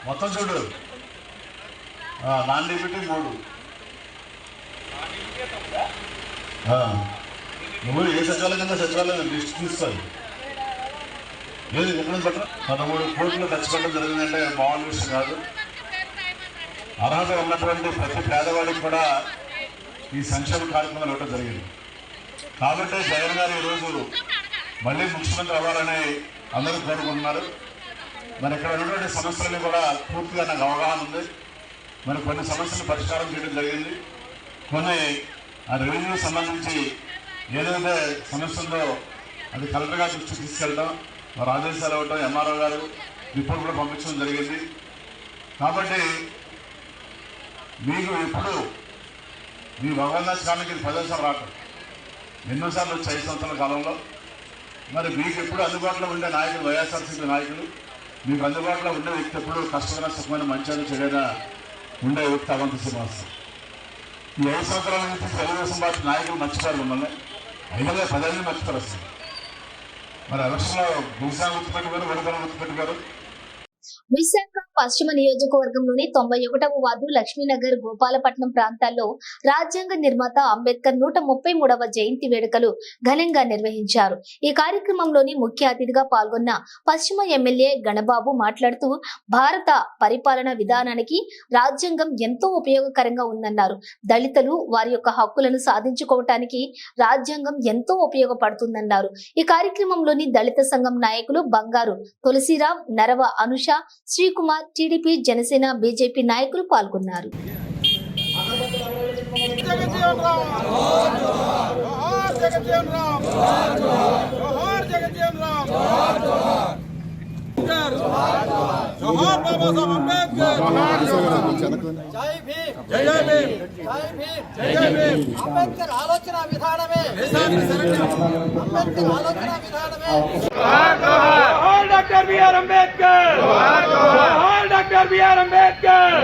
మొత్తం చూడు, నాన్ డెబిట్ 3. నువ్వు ఏ సచివాలయం కింద సచివాలయం లిస్ట్ తీసుకోవాలి. లేదు ఎక్కడ పెట్టరా 13 కోట్లు ఖర్చు పెట్టడం జరిగిందంటే మామూలు విషయం కాదు. అర్హత ఉన్నటువంటి ప్రతి పేదవాడికి కూడా ఈ సంక్షేమ కార్యక్రమాలు ఇవ్వడం జరిగింది. కాబట్టి జగన్ గారు ఈరోజు మళ్ళీ ముఖ్యమంత్రి అవ్వాలని అందరూ కోరుకుంటున్నారు. మరి ఇక్కడ ఉన్నటువంటి సమస్యలని కూడా పూర్తిగా నాకు అవగాహన ఉంది. మరి కొన్ని సమస్యలు పరిష్కారం చేయడం జరిగింది. కొన్ని రెవెన్యూ సంబంధించి ఏదైతే సమస్య ఉందో అది కలెక్టర్ గారి దృష్టికి తీసుకెళ్ళడం, మరి ఆదేశాలు ఇవ్వడం, ఎంఆర్ఓ గారు రిపోర్ట్ కూడా పంపించడం జరిగింది. కాబట్టి మీకు ఎప్పుడు మీ భగవన్నాథ్ స్వామికి 10 సంవత్సరాలు రావటం ఎన్నోసార్లు వచ్చి 5 సంవత్సరాల కాలంలో మరి మీకు ఎప్పుడు అందుబాటులో ఉండే నాయకులు వైఎస్ఆర్సీపీ నాయకులు, మీకు అందుబాటులో ఉండే వ్యక్తి ఎప్పుడు కష్టమైన సుఖమైన మంచిగా చెడైనా ఉండే వ్యక్తి అవంతి శ్రీనివాసరావు. ఈ 5 సంవత్సరాల నుంచి తెలుగుదేశం పార్టీ నాయకులు మర్చిపోయారు మిమ్మల్ని. 10 ఏళ్ళు మర్చిపోయారు అసలు. మరి ఎలక్షన్లో గురిసా గుర్తుపెట్టుగారు, వెనుకలు గుర్తుపెట్టుగారు. విశాఖ పశ్చిమ నియోజకవర్గంలోని 91వ వార్డు లక్ష్మీనగర్, గోపాలపట్నం ప్రాంతాల్లో రాజ్యాంగ నిర్మాత అంబేద్కర్ 133వ జయంతి వేడుకలు ఘనంగా నిర్వహించారు. ఈ కార్యక్రమంలోని ముఖ్య అతిథిగా పాల్గొన్న పశ్చిమ ఎమ్మెల్యే గణబాబు మాట్లాడుతూ భారత పరిపాలన విధానానికి రాజ్యాంగం ఎంతో ఉపయోగకరంగా ఉందన్నారు. దళితులు వారి యొక్క హక్కులను సాధించుకోవటానికి రాజ్యాంగం ఎంతో ఉపయోగపడుతుందన్నారు. ఈ కార్యక్రమంలోని దళిత సంఘం నాయకులు బంగారు తులసిరాం, నరవ అనుష, శ్రీకుమార్, టీడీపీ, జనసేన, బీజేపీ నాయకులు పాల్గొన్నారు. అంబేద్కర్ ఆలోచన విధానమే doctor BR Ambedkar, doctor BR Ambedkar.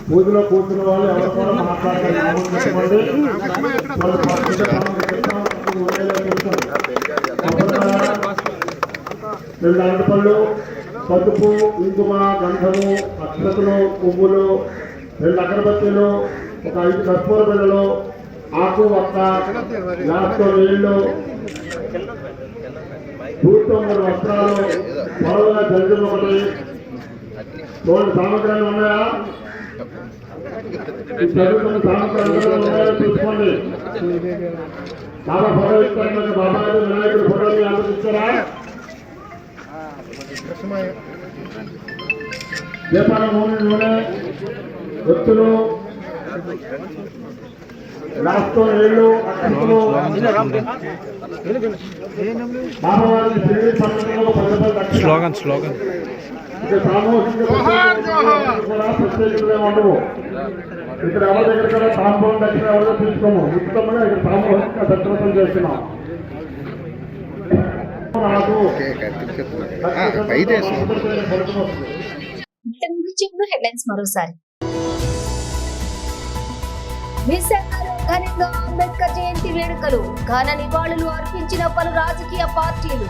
పూజలో కూర్చున్న వాళ్ళు ఎవరు కూడా మాట్లాడాలి. రెండు అరటిపళ్ళు, పసుపు, కుంకుమ, గంధము, అక్షతలు, పువ్వులు, 2 అగరబత్తీలు, ఒక 5 కర్పూర బిళ్ళలు, ఆకు వక్క, గ్లాస్తో నీళ్లు, పూర్తి వస్త్రాలు, పొడవుగా జంతువులు ఒకటి, చూడండి సామగ్రాలు ఉన్నాయా? ఈ చదువుకున్న సామగ్రాలు ఉన్నాయో చూసుకోండి. బాబా ఫోటో ఇస్తాను, బాబాజీ వినాయకుడు ఫోటోని ఆలోచిస్తారా? దీపాల నూనె, ఒత్తులు, గ్లాస్తో నీళ్లు, అక్షతలు, బాబావారి స్లోగన్ ఇక సామూహిక కూడా ప్రత్యేకంగా ఉండవు. ఇక్కడ ఎవరి దగ్గర కూడా కాంపౌండ్ దగ్గర ఎవరో తీసుకోము, ఉత్తమంగా ఇక్కడ సామూహిక సత్రతం చేస్తున్నాం. హెడ్లైన్స్ హెడ్లైన్స్ మరోసారి. విశాఖలో ఘనంగా అంబేద్కర్ జయంతి వేడుకలు, ఘన నివాళులు అర్పించిన పలు రాజకీయ పార్టీలు.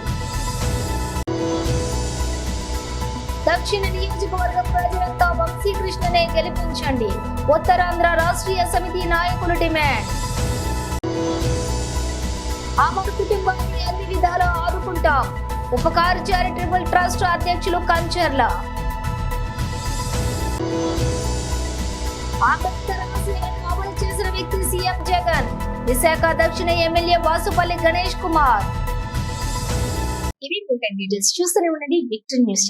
దక్షిణ నియోజకవర్గ ప్రజలంతా వంశీకృష్ణనే గెలిపించండి, ఉత్తరాంధ్ర రాష్ట్రీయ సమితి నాయకులు డిమాండ్. అమర్ కుటుంబాన్ని అన్ని విధాలా ఆదుకుంటాం, ఉపకార్ చారిటబుల్ ట్రస్ట్ అధ్యక్షులు కంచర్ల. అంబేద్కర్ ఆశయాలను అమలు చేసిన వ్యక్తి సీఎం జగన్, విశాఖ దక్షిణ ఎమ్మెల్యే వాసుపల్లి గణేష్ కుమార్. ఇవి డీటెయిల్స్ చూస్తూనే ఉండండి విక్టర్ న్యూస్.